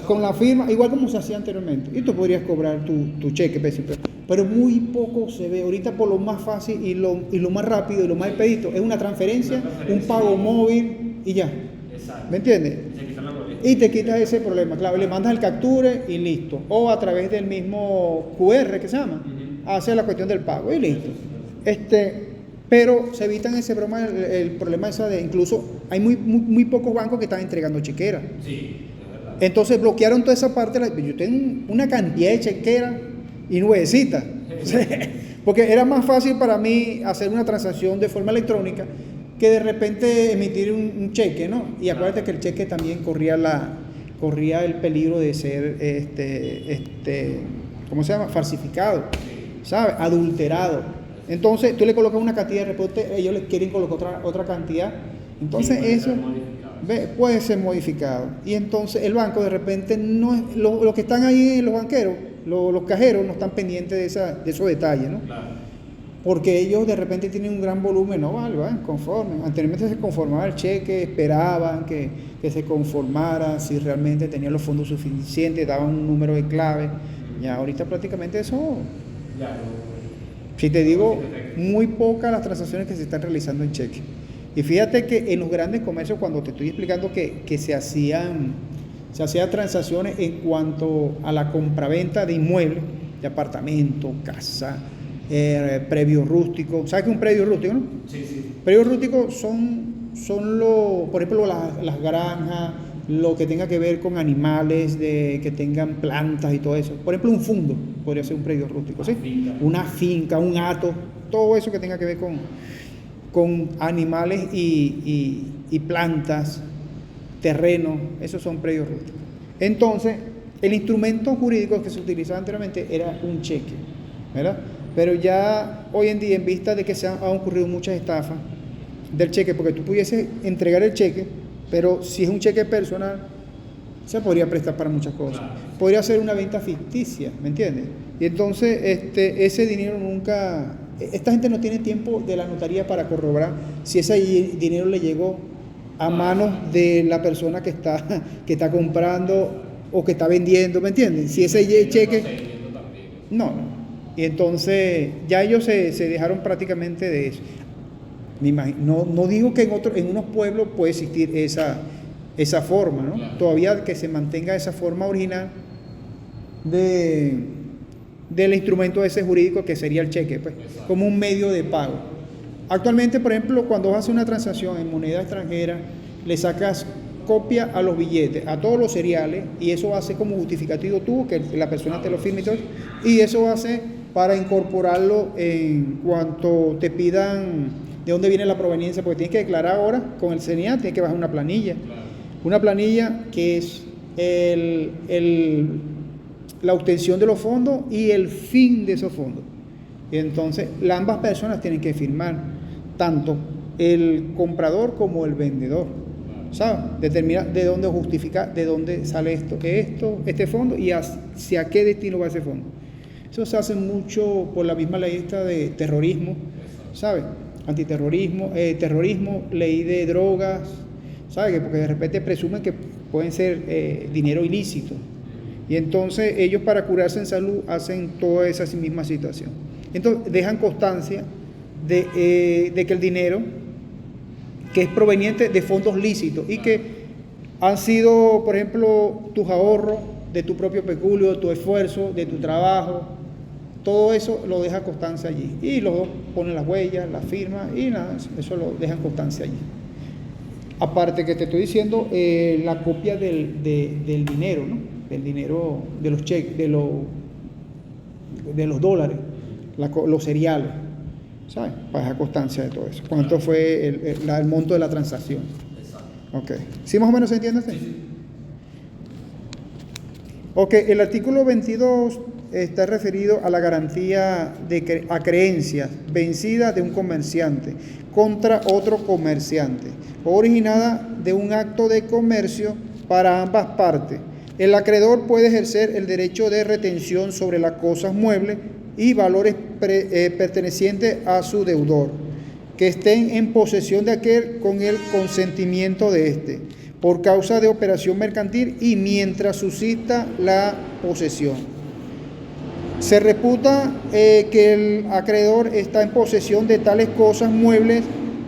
con la firma, igual como se hacía anteriormente, y tú podrías cobrar tu cheque, pero muy poco se ve. Ahorita por lo más fácil y lo más rápido y lo más expedito es una transferencia, un pago móvil y ya. Exacto. ¿Me entiendes? Y te quitas ese problema, claro, le mandas el capture y listo. O a través del mismo QR que se llama, hace la cuestión del pago y listo. Pero se evitan ese problema, el problema esa de incluso hay muy pocos bancos que están entregando chequeras. Sí, es verdad. Entonces bloquearon toda esa parte. Yo tengo una cantidad de chequeras y nuevecitas. Porque era más fácil para mí hacer una transacción de forma electrónica que de repente emitir un cheque, ¿no? Y acuérdate que el cheque también corría el peligro de ser, ¿cómo se llama? Falsificado, ¿sabes? Adulterado. Entonces tú le colocas una cantidad de reporte, ellos le quieren colocar otra cantidad. Entonces sí, eso puede ser modificado. Y entonces el banco de repente no, los que están ahí, los banqueros, los cajeros, no están pendientes de esos detalles, ¿no? Claro. Porque ellos de repente tienen un gran volumen, no vale, conforme. Anteriormente se conformaba el cheque, esperaban que se conformara, si realmente tenían los fondos suficientes, daban un número de clave. Ya ahorita prácticamente eso, si te digo, muy pocas las transacciones que se están realizando en cheque. Y fíjate que en los grandes comercios, cuando te estoy explicando que se hacían transacciones en cuanto a la compraventa de inmuebles, de apartamentos, casa, predio rústico. ¿Sabes qué es un predio rústico, no? Sí. Predios rústicos son por ejemplo, las granjas, lo que tenga que ver con animales, que tengan plantas y todo eso. Por ejemplo, un fundo podría ser un predio rústico, ¿sí? Una finca, un hato, todo eso que tenga que ver con animales y plantas, terrenos, esos son predios rústicos. Entonces, el instrumento jurídico que se utilizaba anteriormente era un cheque, ¿verdad? Pero ya hoy en día, en vista de que se han ocurrido muchas estafas del cheque, porque tú pudieses entregar el cheque, pero si es un cheque personal, se podría prestar para muchas cosas. Claro. Podría ser una venta ficticia, ¿me entiendes? Y entonces ese dinero nunca... Esta gente no tiene tiempo de la notaría para corroborar si ese dinero le llegó a manos de la persona que está comprando o que está vendiendo, ¿me entiendes? Si ese cheque... No. Y entonces ya ellos se dejaron prácticamente de eso. Me imagino, no digo que en unos pueblos puede existir esa forma, ¿no? Claro. Todavía que se mantenga esa forma original del instrumento ese jurídico que sería el cheque, pues, como un medio de pago. Actualmente, por ejemplo, cuando vas a hacer una transacción en moneda extranjera, le sacas copia a los billetes, a todos los seriales, y eso va a ser como justificativo tú, que la persona te lo firme y todo, y eso va a ser para incorporarlo en cuanto te pidan de dónde viene la proveniencia, porque tienes que declarar ahora con el CENIAT, tienes que bajar una planilla. Una planilla que es la obtención de los fondos y el fin de esos fondos. Y entonces, ambas personas tienen que firmar, tanto el comprador como el vendedor. ¿sabes? Determinar de dónde justificar, de dónde sale este fondo y hacia qué destino va ese fondo. Eso se hace mucho por la misma ley esta de terrorismo, ¿sabes? Antiterrorismo, terrorismo, ley de drogas, ¿sabes? Porque de repente presumen que pueden ser dinero ilícito. Y entonces ellos para curarse en salud hacen toda esa misma situación. Entonces dejan constancia de que el dinero que es proveniente de fondos lícitos y que han sido, por ejemplo, tus ahorros de tu propio peculio, de tu esfuerzo, de tu trabajo, todo eso lo deja constancia allí. Y los dos ponen las huellas, las firmas y nada, eso lo dejan constancia allí. Aparte que te estoy diciendo la copia del dinero, ¿no? Del dinero, de los cheques, de los dólares, los cereales, ¿sabes? Para dejar constancia de todo eso. ¿Cuánto fue el monto de la transacción? Exacto. Ok. ¿Sí más o menos se entiende? Sí. Ok, el artículo 22 está referido a la garantía a creencias vencidas de un comerciante contra otro comerciante, originada de un acto de comercio para ambas partes. El acreedor puede ejercer el derecho de retención sobre las cosas muebles y valores pertenecientes a su deudor, que estén en posesión de aquel con el consentimiento de éste, por causa de operación mercantil y mientras subsista la posesión. Se reputa que el acreedor está en posesión de tales cosas muebles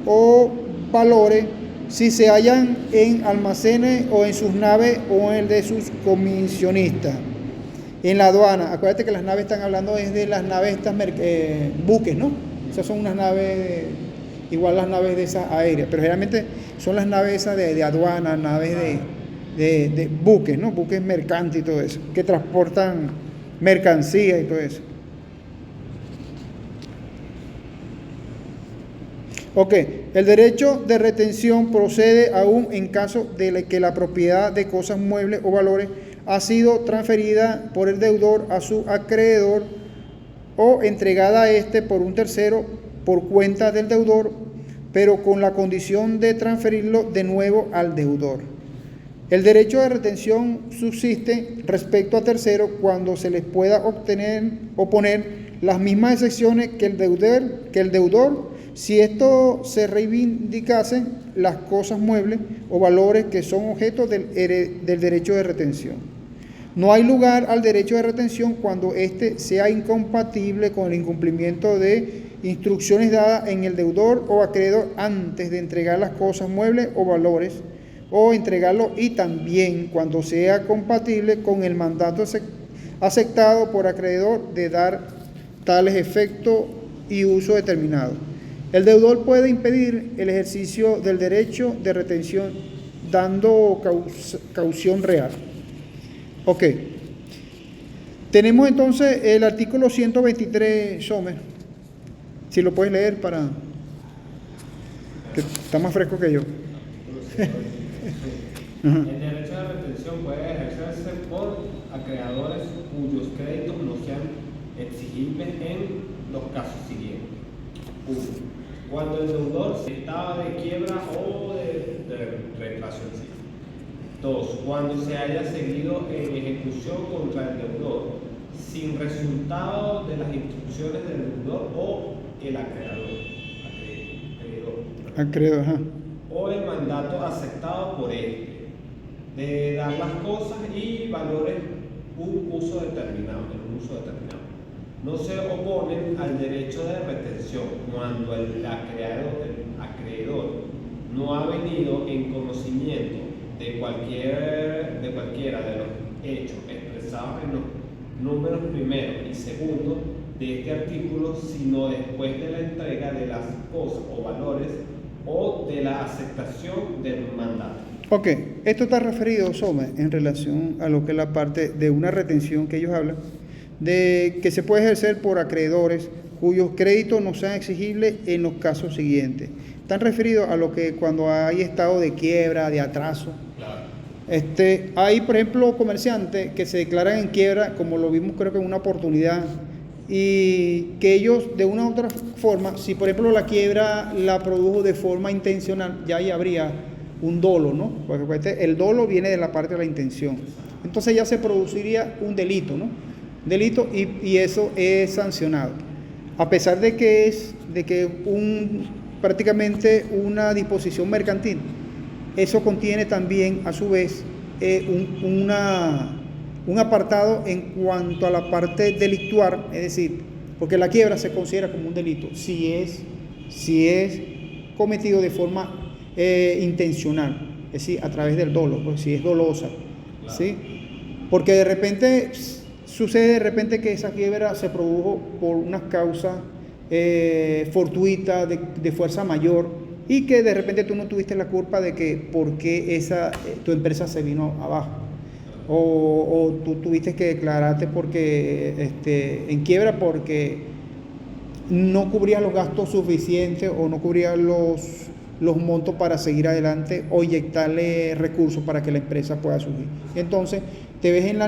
o valores si se hallan en almacenes o en sus naves o en el de sus comisionistas. En la aduana, acuérdate que las naves están hablando es de las naves estas buques, ¿no? Esas son unas naves, igual las naves de esas aéreas, pero generalmente son las naves esas de aduana, naves de buques, ¿no? Buques mercantes y todo eso, que transportan mercancía y todo eso. Ok, el derecho de retención procede aún en caso de que la propiedad de cosas muebles o valores ha sido transferida por el deudor a su acreedor o entregada a éste por un tercero por cuenta del deudor, pero con la condición de transferirlo de nuevo al deudor. El derecho de retención subsiste respecto a terceros cuando se les pueda oponer las mismas excepciones que el deudor, si esto se reivindicasen las cosas muebles o valores que son objeto del derecho de retención. No hay lugar al derecho de retención cuando éste sea incompatible con el incumplimiento de instrucciones dadas en el deudor o acreedor antes de entregar las cosas muebles o valores, o entregarlo, y también cuando sea compatible con el mandato aceptado por acreedor de dar tales efectos y uso determinado. El deudor puede impedir el ejercicio del derecho de retención dando caución real. Ok. Tenemos entonces el artículo 123, Sommer. Si lo puedes leer para... que está más fresco que yo. El derecho de retención puede ejercerse por acreedores cuyos créditos no sean exigibles en los casos siguientes. 1. Cuando el deudor estaba de quiebra o de retraso en sí. 2. Cuando se haya seguido en ejecución contra el deudor sin resultado de las instrucciones del deudor o el acreedor. Acreedor, ajá. O el mandato aceptado por él de dar las cosas y valores un uso determinado, No se oponen al derecho de retención cuando el acreedor no ha venido en conocimiento de cualquiera de los hechos expresados en los números primero y segundo de este artículo, sino después de la entrega de las cosas o valores o de la aceptación del mandato. Ok, esto está referido, Sommer, en relación a lo que es la parte de una retención que ellos hablan, de que se puede ejercer por acreedores cuyos créditos no sean exigibles en los casos siguientes. Están referidos a lo que cuando hay estado de quiebra, de atraso. Claro. Hay, por ejemplo, comerciantes que se declaran en quiebra, como lo vimos creo que en una oportunidad, y que ellos de una u otra forma, si por ejemplo la quiebra la produjo de forma intencional, ya ahí habría un dolo, ¿no? Porque el dolo viene de la parte de la intención. Entonces ya se produciría un delito, ¿no? Delito y eso es sancionado. A pesar de que prácticamente una disposición mercantil, eso contiene también a su vez un apartado en cuanto a la parte delictual, es decir, porque la quiebra se considera como un delito si es cometido de forma intencional, es decir, a través del dolo, pues si es dolosa, claro. ¿Sí? Porque de repente sucede que esa quiebra se produjo por unas causas fortuitas de fuerza mayor y que de repente tú no tuviste la culpa de que por qué tu empresa se vino abajo o tú tuviste que declararte porque en quiebra porque no cubrías los gastos suficientes o no cubrías los montos para seguir adelante o inyectarle recursos para que la empresa pueda subir. Entonces te ves en la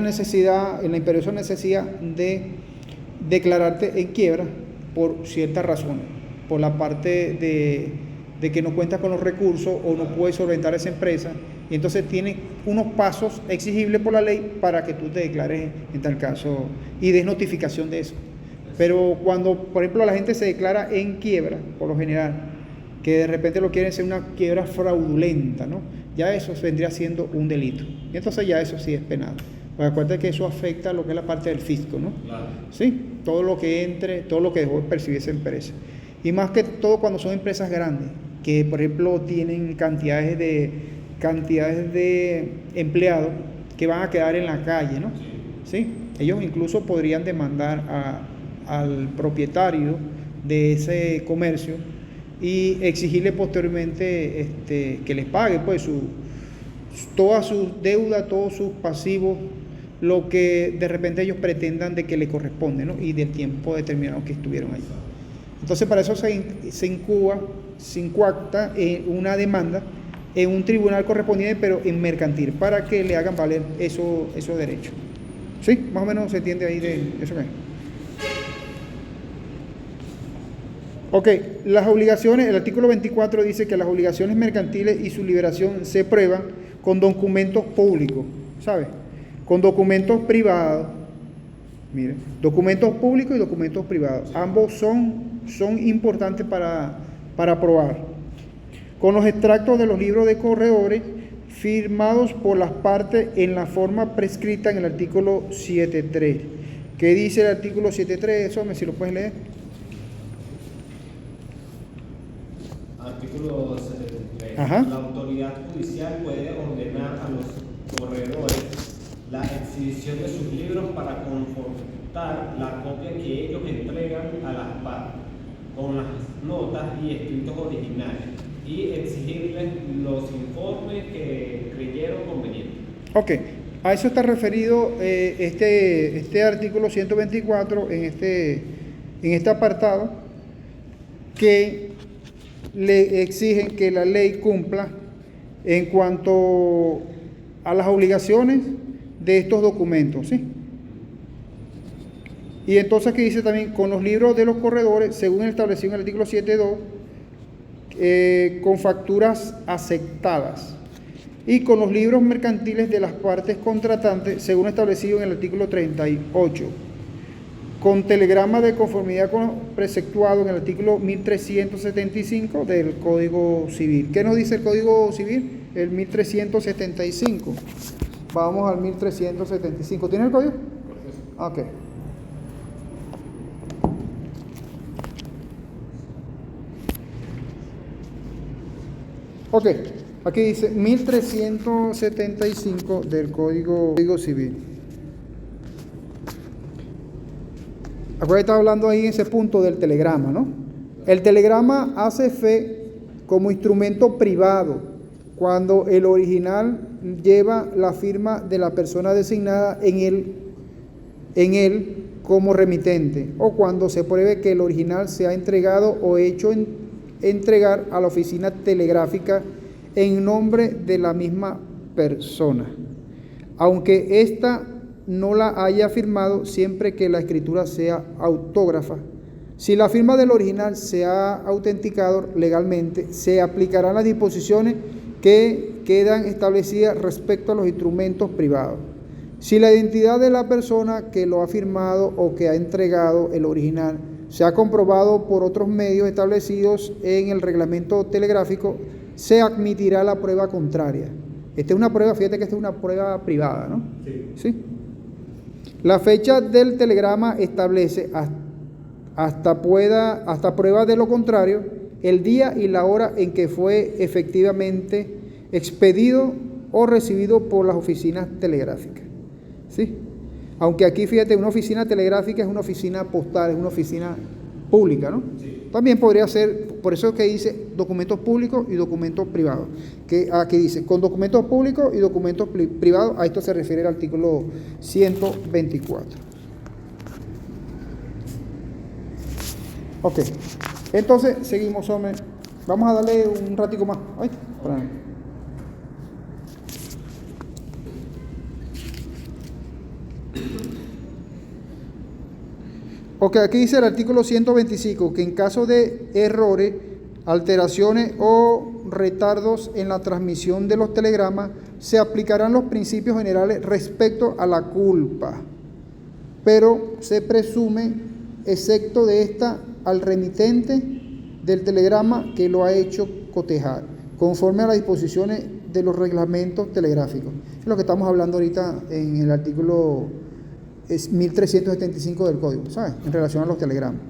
imperiosa necesidad de declararte en quiebra por ciertas razones, por la parte de que no cuentas con los recursos o no puedes solventar esa empresa, y entonces tiene unos pasos exigibles por la ley para que tú te declares en tal caso y des notificación de eso. Pero cuando, por ejemplo, la gente se declara en quiebra, por lo general, que de repente lo quieren hacer una quiebra fraudulenta, ¿no? Ya eso vendría siendo un delito. Y entonces ya eso sí es penal. Pues acuérdate que eso afecta a lo que es la parte del fisco, ¿no? Claro. Sí, todo lo que entre, todo lo que dejó de percibir esa empresa. Y más que todo cuando son empresas grandes, que por ejemplo tienen cantidades de empleados que van a quedar en la calle, ¿no? Sí. Ellos incluso podrían demandar al propietario de ese comercio y exigirle posteriormente que les pague pues todas sus deudas, todos sus pasivos, lo que de repente ellos pretendan de que le corresponde, ¿no? Y del tiempo determinado que estuvieron ahí. Entonces para eso se incoacta una demanda en un tribunal correspondiente, pero en mercantil, para que le hagan valer esos derechos. ¿Sí? Más o menos se entiende ahí de eso que es. Ok, las obligaciones, el artículo 24 dice que las obligaciones mercantiles y su liberación se prueban con documentos públicos, ¿sabes? Con documentos privados, mire, documentos públicos y documentos privados, ambos son importantes para probar. Con los extractos de los libros de corredores firmados por las partes en la forma prescrita en el artículo 7.3. ¿Qué dice el artículo 7.3? Eso, si lo puedes leer. Artículo 73. Ajá. La autoridad judicial puede ordenar a los corredores la exhibición de sus libros para confortar la copia que ellos entregan a las partes, con las notas y escritos originales, y exigirles los informes que creyeron convenientes. Ok, a eso está referido este artículo 124 en este apartado, que le exigen que la ley cumpla en cuanto a las obligaciones de estos documentos, ¿sí? Y entonces aquí dice también, con los libros de los corredores, según establecido en el artículo 7.2, con facturas aceptadas, y con los libros mercantiles de las partes contratantes, según establecido en el artículo 38, con telegrama de conformidad con lo preceptuado en el artículo 1375 del Código Civil. ¿Qué nos dice el Código Civil? El 1375. Vamos al 1375. ¿Tiene el código? Ok. Ok, aquí dice 1375 del Código Civil. Acuérdate, estaba hablando ahí en ese punto del telegrama, ¿no? El telegrama hace fe como instrumento privado cuando el original lleva la firma de la persona designada en él como remitente, o cuando se pruebe que el original se ha entregado o hecho entregar a la oficina telegráfica en nombre de la misma persona, aunque ésta no la haya firmado, siempre que la escritura sea autógrafa. Si la firma del original se ha autenticado legalmente, se aplicarán las disposiciones que quedan establecidas respecto a los instrumentos privados. Si la identidad de la persona que lo ha firmado o que ha entregado el original se ha comprobado por otros medios establecidos en el reglamento telegráfico, se admitirá la prueba contraria. Esta es una prueba, fíjate que esta es una prueba privada, ¿no? Sí. La fecha del telegrama establece hasta prueba de lo contrario el día y la hora en que fue efectivamente expedido o recibido por las oficinas telegráficas. ¿Sí? Aunque aquí, fíjate, una oficina telegráfica es una oficina postal, es una oficina pública, ¿no? Sí. También podría ser, por eso es que dice documentos públicos y documentos privados. Que aquí dice, con documentos públicos y documentos privados, a esto se refiere el artículo 124. Ok, entonces seguimos, hombre. Vamos a darle un ratico más. Ay, Ok, aquí dice el artículo 125 que en caso de errores, alteraciones o retardos en la transmisión de los telegramas, se aplicarán los principios generales respecto a la culpa, pero se presume excepto de esta al remitente del telegrama que lo ha hecho cotejar, conforme a las disposiciones de los reglamentos telegráficos. Es lo que estamos hablando ahorita en el artículo 1375 del Código, ¿sabes? En relación a los telegramas.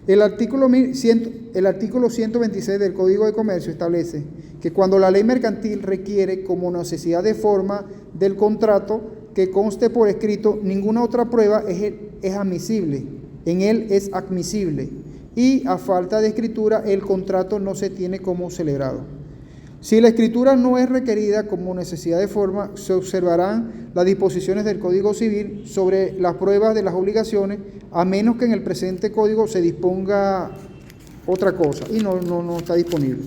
El artículo 126 del Código de Comercio establece que cuando la ley mercantil requiere como necesidad de forma del contrato que conste por escrito, ninguna otra prueba es admisible, en él es admisible, y a falta de escritura el contrato no se tiene como celebrado. Si la escritura no es requerida como necesidad de forma, se observarán las disposiciones del Código Civil sobre las pruebas de las obligaciones, a menos que en el presente Código se disponga otra cosa, y no está disponible.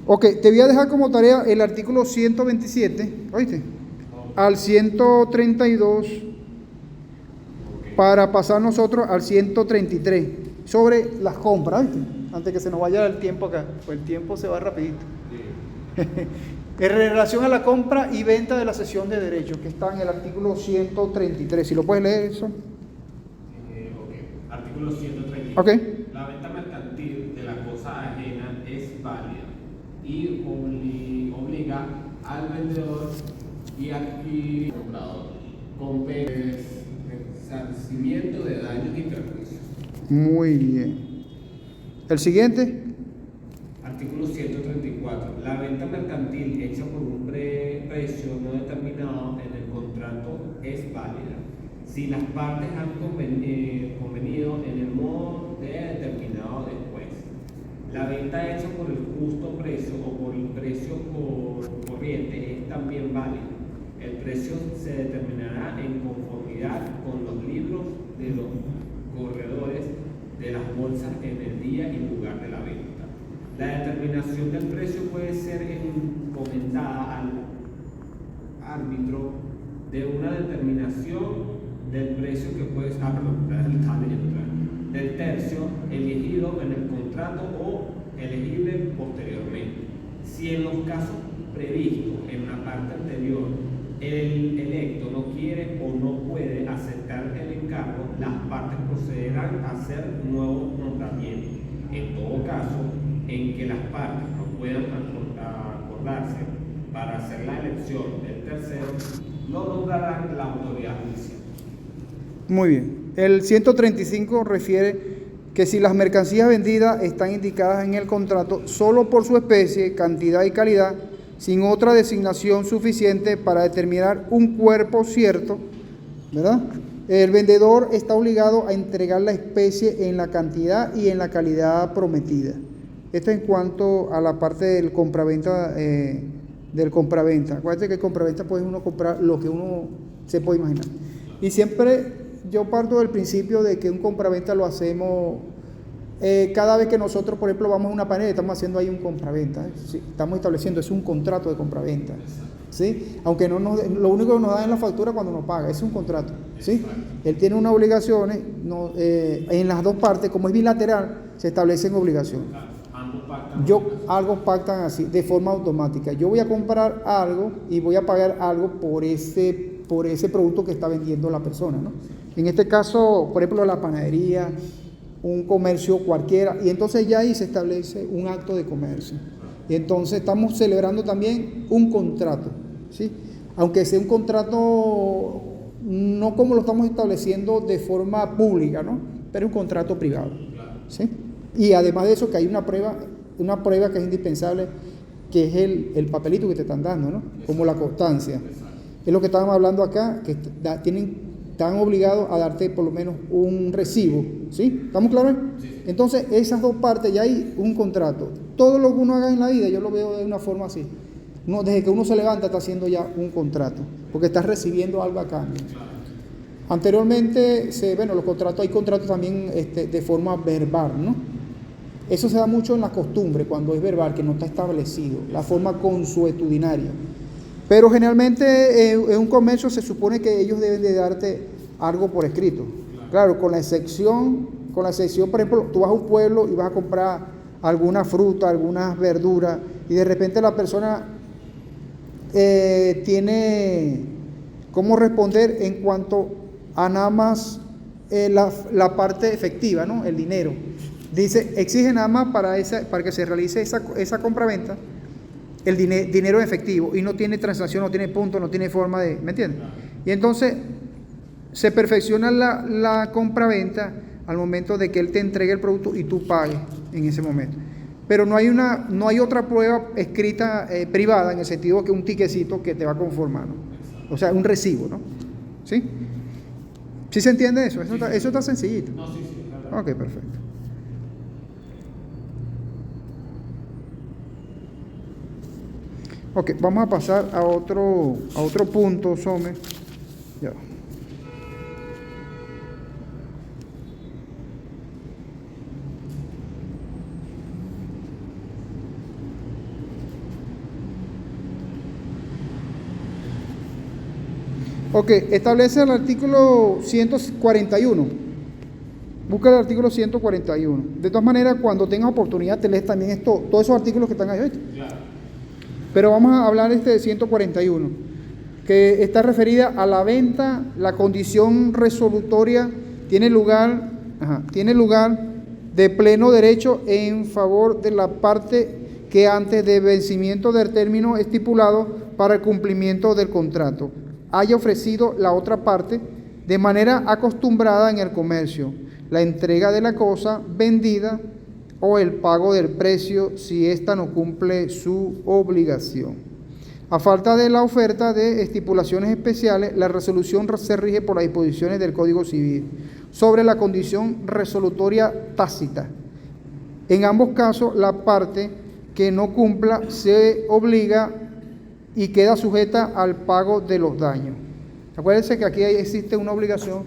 Ok, te voy a dejar como tarea el artículo 127, ¿oíste? Al 132, para pasar nosotros al 133. Sobre las compras, ¿viste? Antes que se nos vaya el tiempo acá, pues el tiempo se va rapidito. Sí. En relación a la compra y venta de la cesión de derechos, que está en el artículo 133. Si lo puedes leer, eso. Artículo 133. Okay. La venta mercantil de la cosa ajena es válida y obliga al vendedor y al comprador con resarcimiento de daños y perjuicios. Muy bien. ¿El siguiente? Artículo 134. La venta mercantil hecha por un precio no determinado en el contrato es válida si las partes han convenido en el modo determinado después. La venta hecha por el justo precio o por el precio corriente es también válida. El precio se determinará en conformidad con los libros de los corredores de las bolsas en el día y lugar de la venta. La determinación del precio puede ser encomendada al árbitro de una determinación del precio que puede del tercio elegido en el contrato o elegible posteriormente. Si en los casos previstos en la parte anterior el electo no quiere o no puede aceptar el encargo, las partes procederán a hacer nuevos nombramientos. En todo caso, en que las partes no puedan acordarse para hacer la elección del tercero, lo nombrarán la autoridad judicial. Muy bien. El 135 refiere que si las mercancías vendidas están indicadas en el contrato solo por su especie, cantidad y calidad, sin otra designación suficiente para determinar un cuerpo cierto, ¿verdad? El vendedor está obligado a entregar la especie en la cantidad y en la calidad prometida. Esto en cuanto a la parte del compraventa. Acuérdate que el compraventa puede uno comprar lo que uno se puede imaginar. Y siempre yo parto del principio de que un compraventa lo hacemos cada vez que nosotros, por ejemplo, vamos a una panera, estamos haciendo ahí un compraventa. Sí, estamos estableciendo, es un contrato de compraventa. ¿sí? Aunque no lo único que nos dan es la factura cuando nos paga, es un contrato, ¿sí? Él tiene unas obligaciones, en las dos partes, como es bilateral, se establecen obligaciones. Algo pactan así, de forma automática. Yo voy a comprar algo y voy a pagar algo por ese producto que está vendiendo la persona, ¿no? En este caso, por ejemplo, la panadería, un comercio cualquiera, y entonces ya ahí se establece un acto de comercio. Y entonces estamos celebrando también un contrato, ¿sí? Aunque sea un contrato no como lo estamos estableciendo de forma pública, ¿no? Pero un contrato privado, ¿sí? Y además de eso, que hay una prueba que es indispensable, que es el papelito que te están dando, ¿no? Como la constancia. Es lo que estábamos hablando acá, que están obligados a darte por lo menos un recibo, ¿sí? ¿Estamos claros? Sí. Entonces, esas dos partes ya hay un contrato. Todo lo que uno haga en la vida, yo lo veo de una forma así. Desde que uno se levanta está haciendo ya un contrato, porque estás recibiendo algo a cambio. Anteriormente, hay contratos también de forma verbal, ¿no? Eso se da mucho en la costumbre, cuando es verbal, que no está establecido, la forma consuetudinaria. Pero generalmente en un comercio se supone que ellos deben de darte algo por escrito. Claro, con la excepción, por ejemplo, tú vas a un pueblo y vas a comprar alguna fruta, algunas verduras, y de repente la persona tiene cómo responder en cuanto a nada más la parte efectiva, ¿no? El dinero. Dice, exige nada más para que se realice esa compraventa el dinero efectivo, y no tiene transacción, no tiene punto, no tiene forma de, ¿me entiendes? Y entonces se perfecciona la compraventa al momento de que él te entregue el producto y tú pagues en ese momento. Pero no hay otra prueba escrita privada, en el sentido que un tiquecito que te va a conformar, ¿no? O sea, un recibo, ¿no? ¿Sí? ¿Sí se entiende eso? Eso está sencillito. No, sí, claro. Ok, perfecto. Ok, vamos a pasar a otro punto, Some. Ya. Ok, establece el artículo 141. Busca el artículo 141. De todas maneras, cuando tengas oportunidad, te lees también todos esos artículos que están ahí, ¿viste? Claro. Pero vamos a hablar de 141, que está referida a la venta. La condición resolutoria tiene lugar de pleno derecho en favor de la parte que antes de vencimiento del término estipulado para el cumplimiento del contrato haya ofrecido la otra parte de manera acostumbrada en el comercio la entrega de la cosa vendida o el pago del precio si ésta no cumple su obligación. A falta de la oferta de estipulaciones especiales, la resolución se rige por las disposiciones del Código Civil sobre la condición resolutoria tácita. En ambos casos, la parte que no cumpla se obliga y queda sujeta al pago de los daños. Acuérdense que aquí existe una obligación,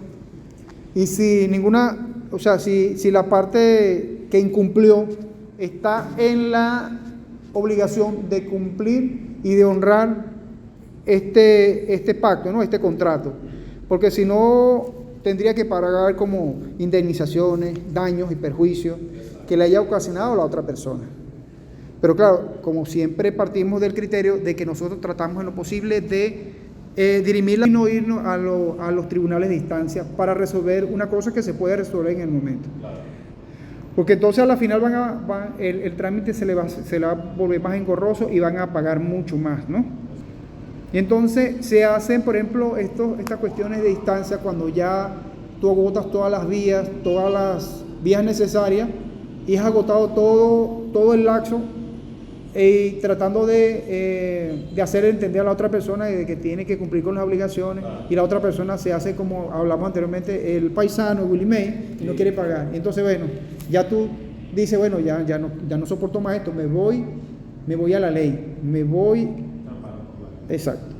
y si la parte que incumplió está en la obligación de cumplir y de honrar este pacto, ¿no? Este contrato, porque si no tendría que pagar como indemnizaciones, daños y perjuicios que le haya ocasionado a la otra persona. Pero claro, como siempre partimos del criterio de que nosotros tratamos en lo posible de dirimirla y no irnos a los tribunales de instancia para resolver una cosa que se puede resolver en el momento. Porque entonces a la final el trámite se le va a volver más engorroso y van a pagar mucho más, ¿no? Y entonces se hacen, por ejemplo, estas cuestiones de distancia cuando ya tú agotas todas las vías necesarias y has agotado todo el lapso, y tratando de hacer entender a la otra persona de que tiene que cumplir con las obligaciones, y la otra persona se hace, como hablamos anteriormente, el paisano, Willy May, y no quiere pagar. Entonces, bueno, ya tú dices, bueno, ya no soporto más esto, me voy a la ley, exacto,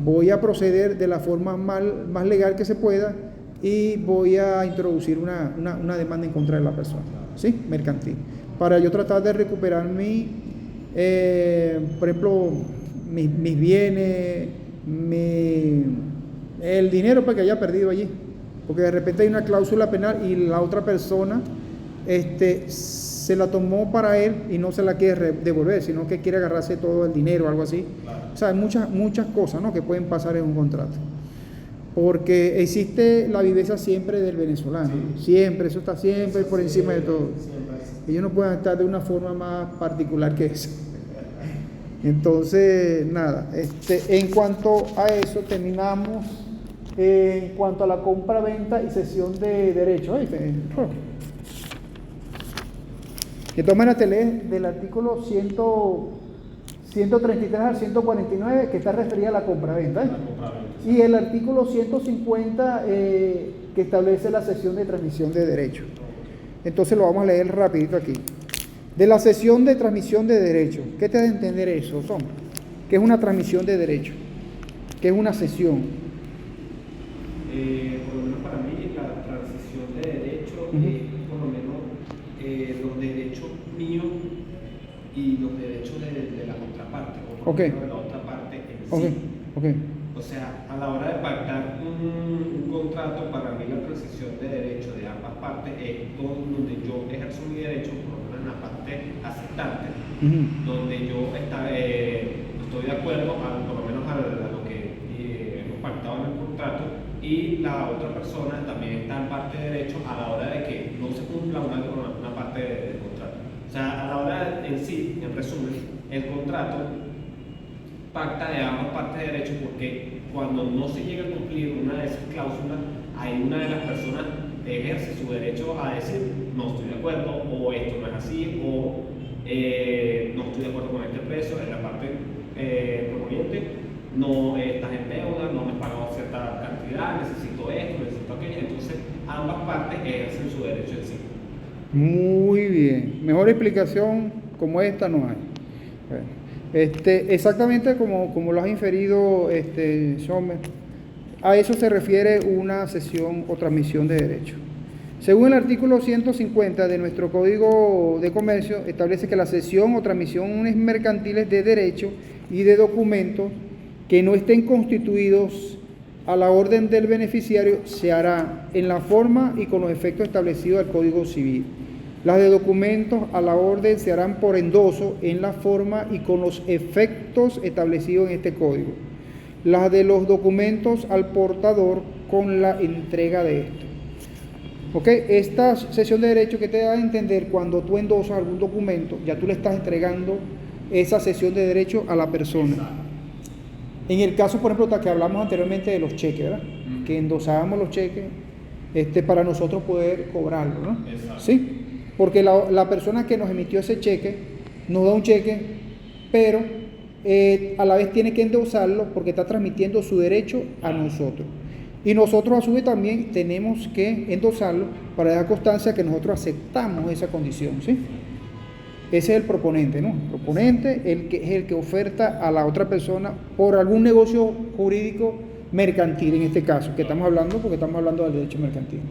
voy a proceder de la forma más legal que se pueda y voy a introducir una demanda en contra de la persona, ¿sí? Mercantil, para yo tratar de recuperar por ejemplo, mis bienes, el dinero para que haya perdido allí. Porque de repente hay una cláusula penal y la otra persona se la tomó para él y no se la quiere devolver, sino que quiere agarrarse todo el dinero o algo así. Claro. O sea, hay muchas cosas, ¿no?, que pueden pasar en un contrato. Porque existe la viveza siempre del venezolano, sí. Siempre, eso está siempre por encima de todo. Ellos no pueden estar de una forma más particular que esa. Entonces, nada, en cuanto a eso terminamos en cuanto a la compra-venta y cesión de derechos. De todas maneras te lees del artículo 133 al 149 que está referido a la compra-venta. Y el artículo 150 que establece la cesión de transmisión de derechos. Entonces lo vamos a leer rapidito aquí. De la cesión de transmisión de derechos. ¿Qué te da a entender eso, Tom? ¿Qué es una transmisión de derechos? ¿Qué es una cesión? Por lo menos para mí la transición de derechos es por lo menos los derechos míos y los derechos de la otra parte, o por lo menos de la otra parte en sí. O sea, a la hora de pactar un contrato, para mí la transición de derechos de ambas partes es donde yo ejerzo mi derecho, por lo menos en la parte aceptante, donde yo estoy de acuerdo, por lo menos a lo que hemos pactado en el contrato, y la otra persona también está en parte de derecho a la hora de que no se cumpla una parte del contrato. O sea, a la hora en sí, en resumen, el contrato pacta de ambas partes de derecho, porque cuando no se llega a cumplir una de esas cláusulas, hay una de las personas que ejerce su derecho a decir no estoy de acuerdo, o esto no es así, o no estoy de acuerdo con este precio, en la parte proponiente no estás en deuda, no me has pagado cierta cantidad, necesito esto, necesito aquello. Entonces ambas partes ejercen su derecho en sí. Muy bien, mejor explicación como esta no hay. Exactamente como lo has inferido, Sommer, a eso se refiere una cesión o transmisión de derechos. Según el artículo 150 de nuestro Código de Comercio, establece que la cesión o transmisiones mercantiles de derechos y de documentos que no estén constituidos a la orden del beneficiario se hará en la forma y con los efectos establecidos del Código Civil. Las de documentos a la orden se harán por endoso en la forma y con los efectos establecidos en este código. Las de los documentos al portador con la entrega de esto. ¿Ok? Esta cesión de derechos que te da a entender cuando tú endosas algún documento, ya tú le estás entregando esa cesión de derechos a la persona. Exacto. En el caso, por ejemplo, que hablamos anteriormente de los cheques, ¿verdad? Que endosábamos los cheques para nosotros poder cobrarlo, ¿no? Exacto. ¿Sí? Porque la persona que nos emitió ese cheque nos da un cheque, pero a la vez tiene que endosarlo porque está transmitiendo su derecho a nosotros. Y nosotros a su vez también tenemos que endosarlo para dar constancia que nosotros aceptamos esa condición, ¿sí? Ese es el proponente, ¿no? El proponente es el que oferta a la otra persona por algún negocio jurídico mercantil, en este caso, que estamos hablando, porque estamos hablando del derecho mercantil.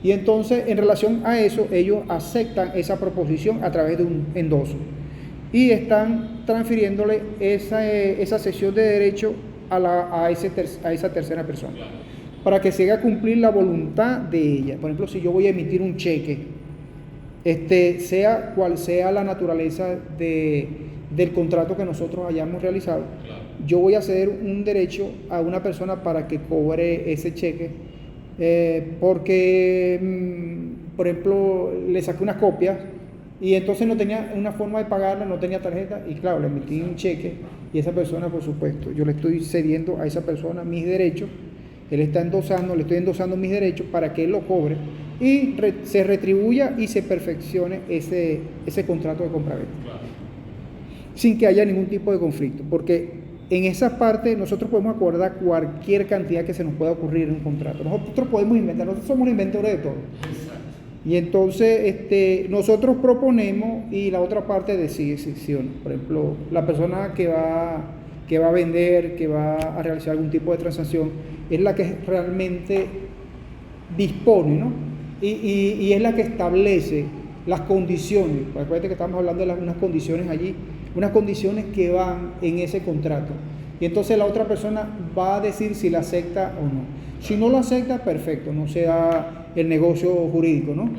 Y entonces, en relación a eso, ellos aceptan esa proposición a través de un endoso. Y están transfiriéndole esa cesión de derecho a esa tercera persona, para que se haga cumplir la voluntad de ella. Por ejemplo, si yo voy a emitir un cheque, sea cual sea la naturaleza del contrato que nosotros hayamos realizado, yo voy a ceder un derecho a una persona para que cobre ese cheque, porque, por ejemplo, le saqué unas copias y entonces no tenía una forma de pagarla, no tenía tarjeta, y claro, le emití un cheque y esa persona, por supuesto, yo le estoy cediendo a esa persona mis derechos, él está endosando, le estoy endosando mis derechos para que él lo cobre y se retribuya y se perfeccione ese contrato de compraventa, sin que haya ningún tipo de conflicto, porque en esa parte nosotros podemos acordar cualquier cantidad que se nos pueda ocurrir en un contrato. Nosotros podemos inventar, nosotros somos los inventores de todo. Exacto. Y entonces nosotros proponemos y la otra parte decide sección. Por ejemplo, la persona que va a vender, que va a realizar algún tipo de transacción, es la que realmente dispone, ¿no? Y es la que establece las condiciones. Acuérdate que estamos hablando de unas condiciones allí unas condiciones que van en ese contrato. Y entonces la otra persona va a decir si la acepta o no. Si no lo acepta, perfecto, no se da el negocio jurídico, ¿no?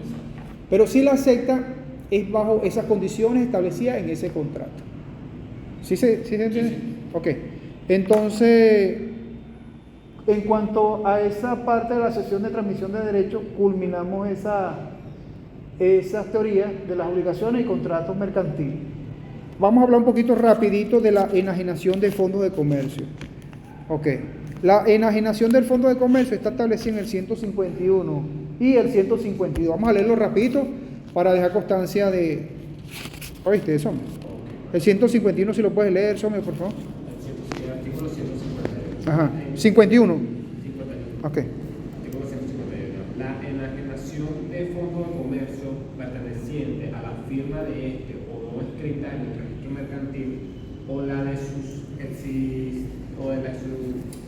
Pero si la acepta, es bajo esas condiciones establecidas en ese contrato. ¿Sí se entiende? Sí. Ok. Entonces, en cuanto a esa parte de la sesión de transmisión de derechos, culminamos esas teorías de las obligaciones y contratos mercantiles. Vamos a hablar un poquito rapidito de la enajenación de fondos de comercio. Ok. La enajenación del fondo de comercio está establecida en el 151 y el 152. Vamos a leerlo rapidito para dejar constancia de... ¿Oíste eso? El 151, si lo puedes leer, Sommer, por favor. El artículo 151. Ajá. 51. 51. Ok. Artículo 151. La enajenación de fondo de comercio perteneciente a la firma de este o no escrita en el registro mercantil o la de su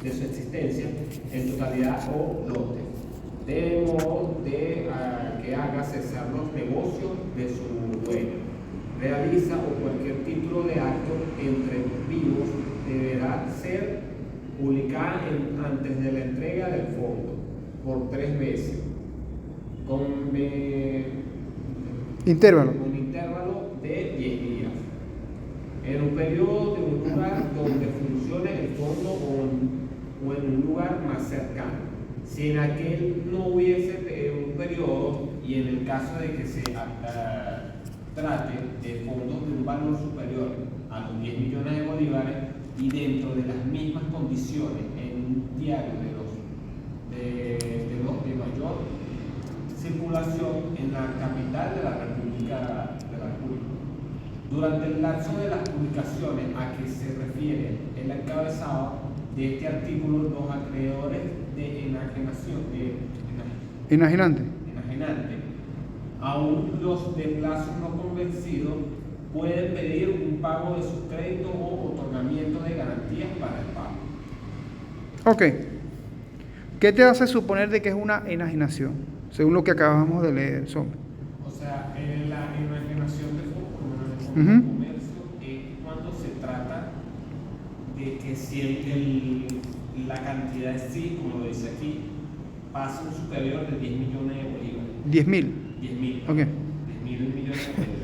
existencia en totalidad o lote, de modo que haga cesar los negocios de su dueño. Realiza o cualquier título de acto entre vivos deberá ser publicada antes de la entrega del fondo por 3 veces con Intervalo. un intervalo de 10 días en un periodo de un lugar donde funcione el fondo o en un lugar más cercano. Si en aquel no hubiese un periodo y en el caso de que se trate de fondos de un valor superior a los 10 millones de bolívares y dentro de las mismas condiciones en un diario de mayor circulación en la capital de la República. Durante el lapso de las publicaciones a que se refiere el encabezado de este artículo, los acreedores de Enajenante. aún los de plazo no convencidos, pueden pedir un pago de sus créditos o otorgamiento de garantías para el pago. Ok. ¿Qué te hace suponer de que es una enajenación? Según lo que acabamos de leer, Sommer. O sea, la enajenación de fondos de comercio es cuando se trata de que si la cantidad en sí, como lo dice aquí, pasa un superior de 10 millones de bolívares. 10.000. 10.000. Ok. 10.000 millones de bolívares.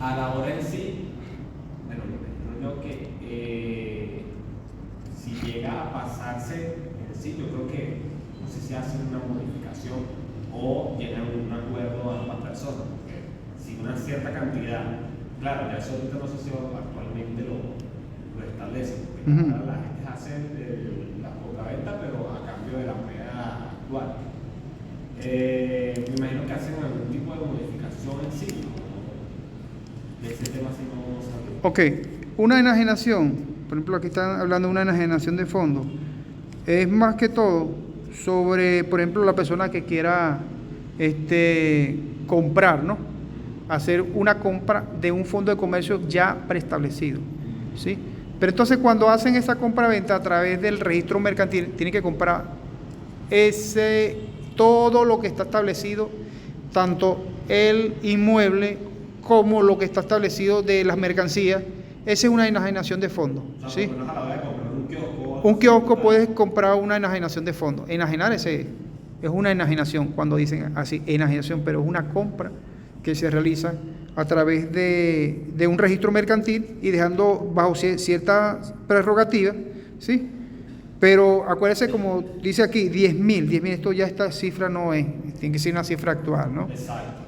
A la hora en sí, bueno, yo creo que si llega a pasarse en sí, yo creo que no sé si hacen una modificación o llegan a un acuerdo a ambas personas, porque si una cierta cantidad, claro, ya eso ahorita no sé si actualmente lo establece, porque ahora la gente hace la compraventa, pero a cambio de la moneda actual. Me imagino que hacen algún tipo de modificación en sí, ¿no? De ese tema sí no sabía. Ok, una enajenación, por ejemplo, aquí están hablando de una enajenación de fondos, es más que todo sobre, por ejemplo, la persona que quiera comprar, ¿no? Hacer una compra de un fondo de comercio ya preestablecido, ¿sí? Pero entonces cuando hacen esa compra-venta a través del registro mercantil, tienen que comprar todo lo que está establecido, tanto el inmueble como lo que está establecido de las mercancías. Esa es una enajenación de fondos, ¿sí? No es a la hora de comprar un kiosco. Un kiosco puedes comprar una enajenación de fondos. Enajenar es una enajenación, cuando dicen así, enajenación, pero es una compra que se realiza a través de un registro mercantil y dejando bajo ciertas prerrogativas, ¿sí? Pero acuérdense, como dice aquí, 10.000, esto ya esta cifra no es, tiene que ser una cifra actual, ¿no? Exacto.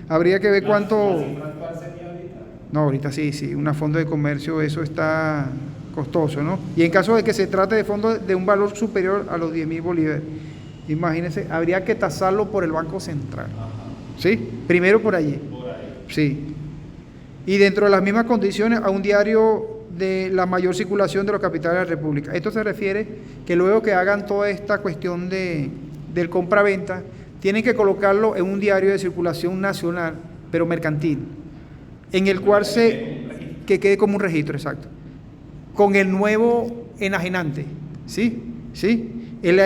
Habría que ver cuánto... ¿La cifra actual sería ahorita? No, ahorita sí, un fondo de comercio, eso está costoso, ¿no? Y en caso de que se trate de fondos de un valor superior a los 10.000 bolívares, imagínense, habría que tasarlo por el Banco Central. Ajá. ¿Sí? Primero por allí. Por ahí. Sí. Y dentro de las mismas condiciones a un diario de la mayor circulación de los capitales de la República. Esto se refiere que luego que hagan toda esta cuestión del compra-venta, tienen que colocarlo en un diario de circulación nacional, pero mercantil, en el cual que quede como un registro, exacto, con el nuevo enajenante, ¿sí? El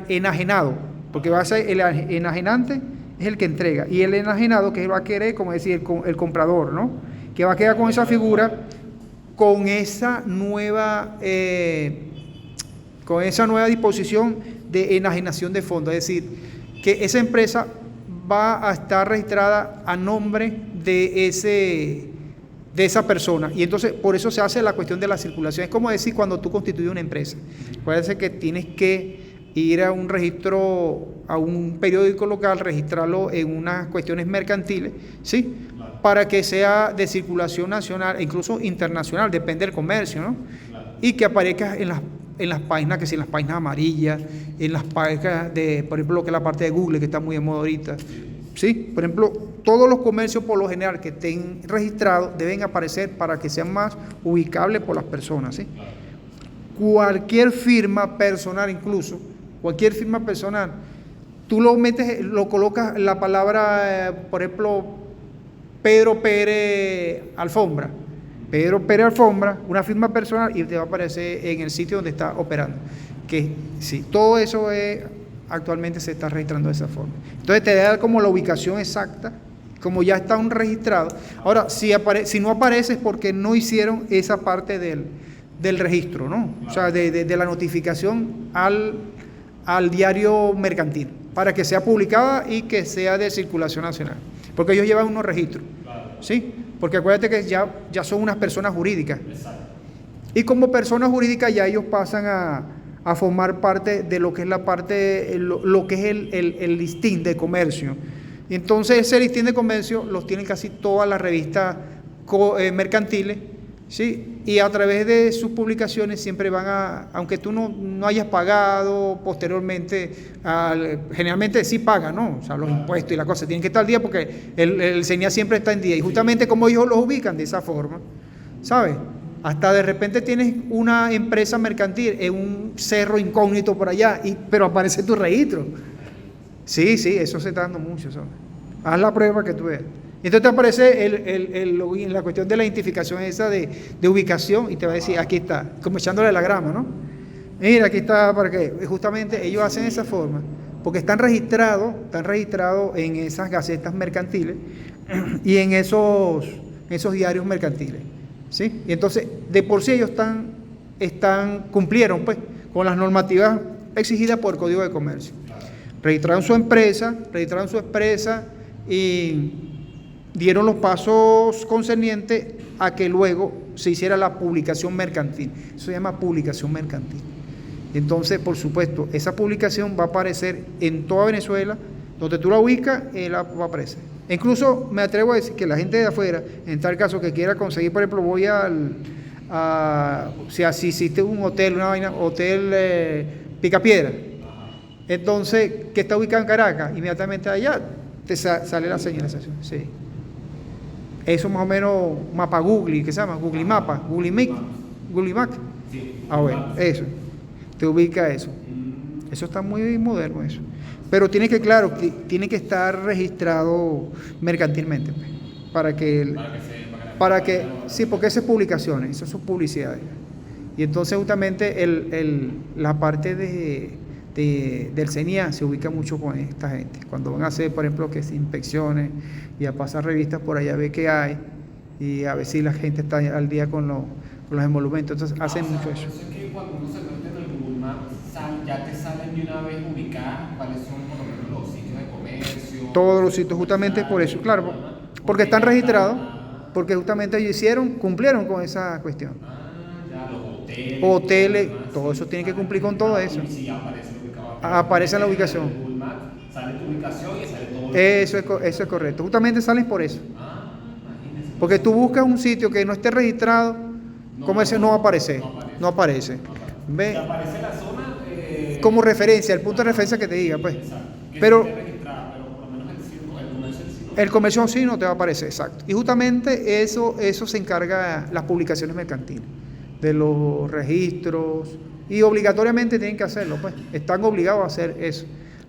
enajenado, porque va a ser el enajenante es el que entrega, y el enajenado que va a querer, como decir, el comprador, ¿no? que va a quedar con esa figura, con esa nueva disposición de enajenación de fondos, es decir, que esa empresa va a estar registrada a nombre de esa persona, y entonces por eso se hace la cuestión de la circulación. Es como decir cuando tú constituyes una empresa, acuérdense que tienes que ir a un registro, a un periódico local, registrarlo en unas cuestiones mercantiles, ¿sí? Para que sea de circulación nacional e incluso internacional, depende del comercio, ¿no? Y que aparezca en las páginas, que si en las páginas amarillas, en las páginas de, por ejemplo, lo que es la parte de Google, que está muy de moda ahorita, ¿sí? Por ejemplo, todos los comercios por lo general que estén registrados deben aparecer para que sean más ubicables por las personas, ¿sí? Cualquier firma personal, incluso, cualquier firma personal, tú lo metes, lo colocas la palabra, por ejemplo, Pedro Pérez Alfombra, una firma personal, y te va a aparecer en el sitio donde está operando. Que sí, todo eso actualmente se está registrando de esa forma. Entonces te da como la ubicación exacta, como ya están registrados. Ahora, si no aparece es porque no hicieron esa parte del registro, ¿no? O sea, de la notificación al diario mercantil, para que sea publicada y que sea de circulación nacional. Porque ellos llevan unos registros, ¿sí? Porque acuérdate que ya son unas personas jurídicas. Y como personas jurídicas ya ellos pasan a formar parte de lo que es la parte, lo que es el listín de comercio. Y entonces ese listín de comercio los tienen casi todas las revistas mercantiles, ¿sí? Y a través de sus publicaciones siempre van aunque tú no hayas pagado posteriormente, generalmente sí pagan, ¿no? O sea, los impuestos y la cosa tienen que estar al día porque el CENIA siempre está en día. Y justamente como ellos los ubican de esa forma, ¿sabes? Hasta de repente tienes una empresa mercantil en un cerro incógnito por allá, pero aparece tu registro. Sí, eso se está dando mucho, ¿sabes? Haz la prueba que tú veas. Entonces te aparece la cuestión de la identificación esa de ubicación, y te va a decir, aquí está, como echándole la grama, ¿no? Mira, aquí está, ¿para qué? Justamente ellos hacen esa forma, porque están registrados en esas gacetas mercantiles y en esos diarios mercantiles, ¿sí? Y entonces, de por sí ellos cumplieron, pues, con las normativas exigidas por el Código de Comercio. Registraron su empresa y dieron los pasos concernientes a que luego se hiciera la publicación mercantil. Eso se llama publicación mercantil. Entonces, por supuesto, esa publicación va a aparecer en toda Venezuela, donde tú la ubicas, va a aparecer. E incluso me atrevo a decir que la gente de afuera, en tal caso que quiera conseguir, por ejemplo, si existe un hotel, hotel Picapiedra, entonces, que está ubicado en Caracas, inmediatamente allá te sale la señalización. Sí. Eso más o menos mapa Google, ¿qué se llama? Google Mapa, Google Mac. Sí. Bueno, eso. Te ubica eso. Eso está muy moderno eso. Pero tiene que estar registrado mercantilmente, pues, sí, porque esas publicaciones, esas son publicidades. Y entonces justamente la parte del CENIA se ubica mucho con esta gente. Cuando van a hacer, por ejemplo, que inspecciones y a pasar revistas por allá, ve qué hay y a ver si la gente está al día con los emolumentos. Entonces hacen mucho eso. Por eso es que cuando uno se mete en el Google Maps, ya te salen de una vez ubicadas cuáles son por lo menos los sitios de comercio. Todos los sitios, justamente por eso, claro, porque están registrados, porque justamente ellos cumplieron con esa cuestión. Ya, los hoteles, todo eso tiene que cumplir con todo eso. Sí, aparece en la ubicación. Google Maps, sale tu ubicación y sale todo. Eso es correcto. Justamente salen por eso. Porque tú buscas un sitio que no esté registrado, comercio no va a aparecer. No aparece. ¿Ve? Te aparece la zona como referencia, el punto de referencia que te diga, pues. Pero por lo menos el comercio sí no te va a aparecer, exacto. Y justamente eso se encarga las publicaciones mercantiles, de los registros, y obligatoriamente tienen que hacerlo, pues. Están obligados a hacer eso,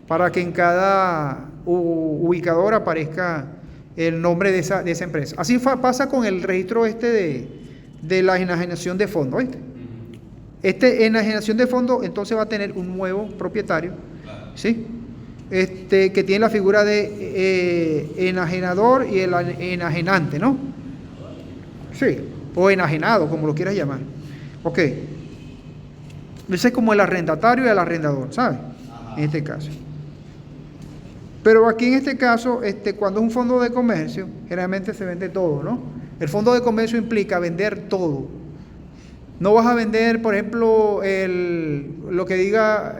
para que en cada ubicador aparezca el nombre de esa empresa. Así pasa con el registro de la enajenación de fondos, ¿viste? Enajenación de fondos entonces va a tener un nuevo propietario, ¿sí? Que tiene la figura de enajenador y el enajenante, ¿no? Sí, o enajenado, como lo quieras llamar. Ok. Ese es como el arrendatario y el arrendador, ¿sabes? En este caso. Pero aquí en este caso, cuando es un fondo de comercio, generalmente se vende todo, ¿no? El fondo de comercio implica vender todo. No vas a vender, por ejemplo, lo que diga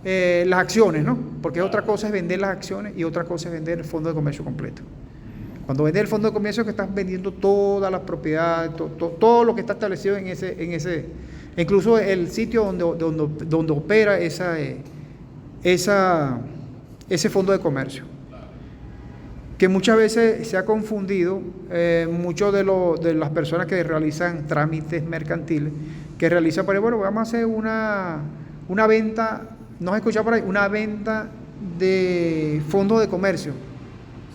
las acciones, ¿no? Porque otra cosa es vender las acciones y otra cosa es vender el fondo de comercio completo. Cuando vendes el fondo de comercio, que estás vendiendo todas las propiedades, todo lo que está establecido en ese, incluso el sitio donde opera ese fondo de comercio. Que muchas veces se ha confundido, muchos de las personas que realizan trámites mercantiles, que realizan, por ejemplo, vamos a hacer una venta, ¿no has escuchado por ahí? Una venta de fondos de comercio.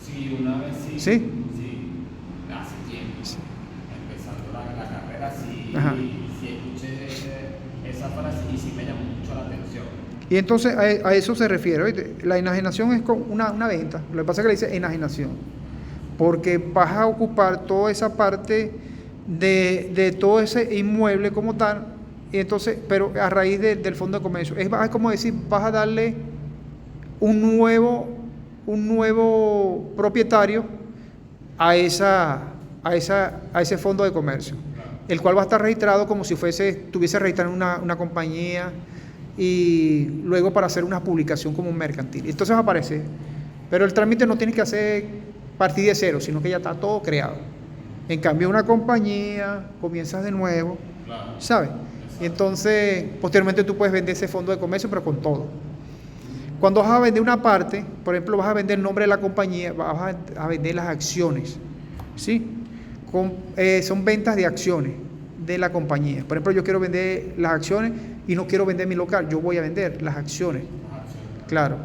Sí, una vez sí. ¿Sí? Sí, hace tiempo. Sí. Empezando la carrera, sí, Ajá. sí escuché esa frase y sí me llamó mucho la atención. Y entonces a eso se refiere, ¿oíste? La enajenación es con una venta. Lo que pasa es que le dice enajenación, porque vas a ocupar toda esa parte de todo ese inmueble como tal, y entonces, pero a raíz del fondo de comercio. Es como decir, vas a darle un nuevo propietario a ese fondo de comercio, el cual va a estar registrado como si estuviese registrado en una compañía, y luego para hacer una publicación como un mercantil. Entonces va a aparecer, pero el trámite no tienes que hacer partir de cero, sino que ya está todo creado. En cambio, una compañía, comienzas de nuevo, ¿sabes? Y entonces, posteriormente tú puedes vender ese fondo de comercio, pero con todo. Cuando vas a vender una parte, por ejemplo, vas a vender el nombre de la compañía, vas a vender las acciones, ¿sí? Son ventas de acciones de la compañía. Por ejemplo, yo quiero vender las acciones y no quiero vender mi local, yo voy a vender las acciones. Claro.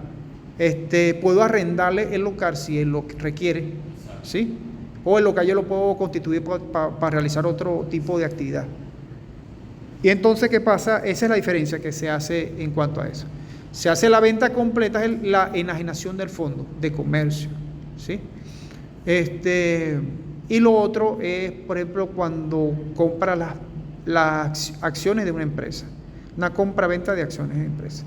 Puedo arrendarle el local si él lo requiere, ¿sí? O el local yo lo puedo constituir para realizar otro tipo de actividad. Y entonces, ¿qué pasa? Esa es la diferencia que se hace en cuanto a eso. Se hace la venta completa, es la enajenación del fondo de comercio, ¿sí? Y lo otro es, por ejemplo, cuando compra las acciones de una empresa, una compra-venta de acciones de empresa.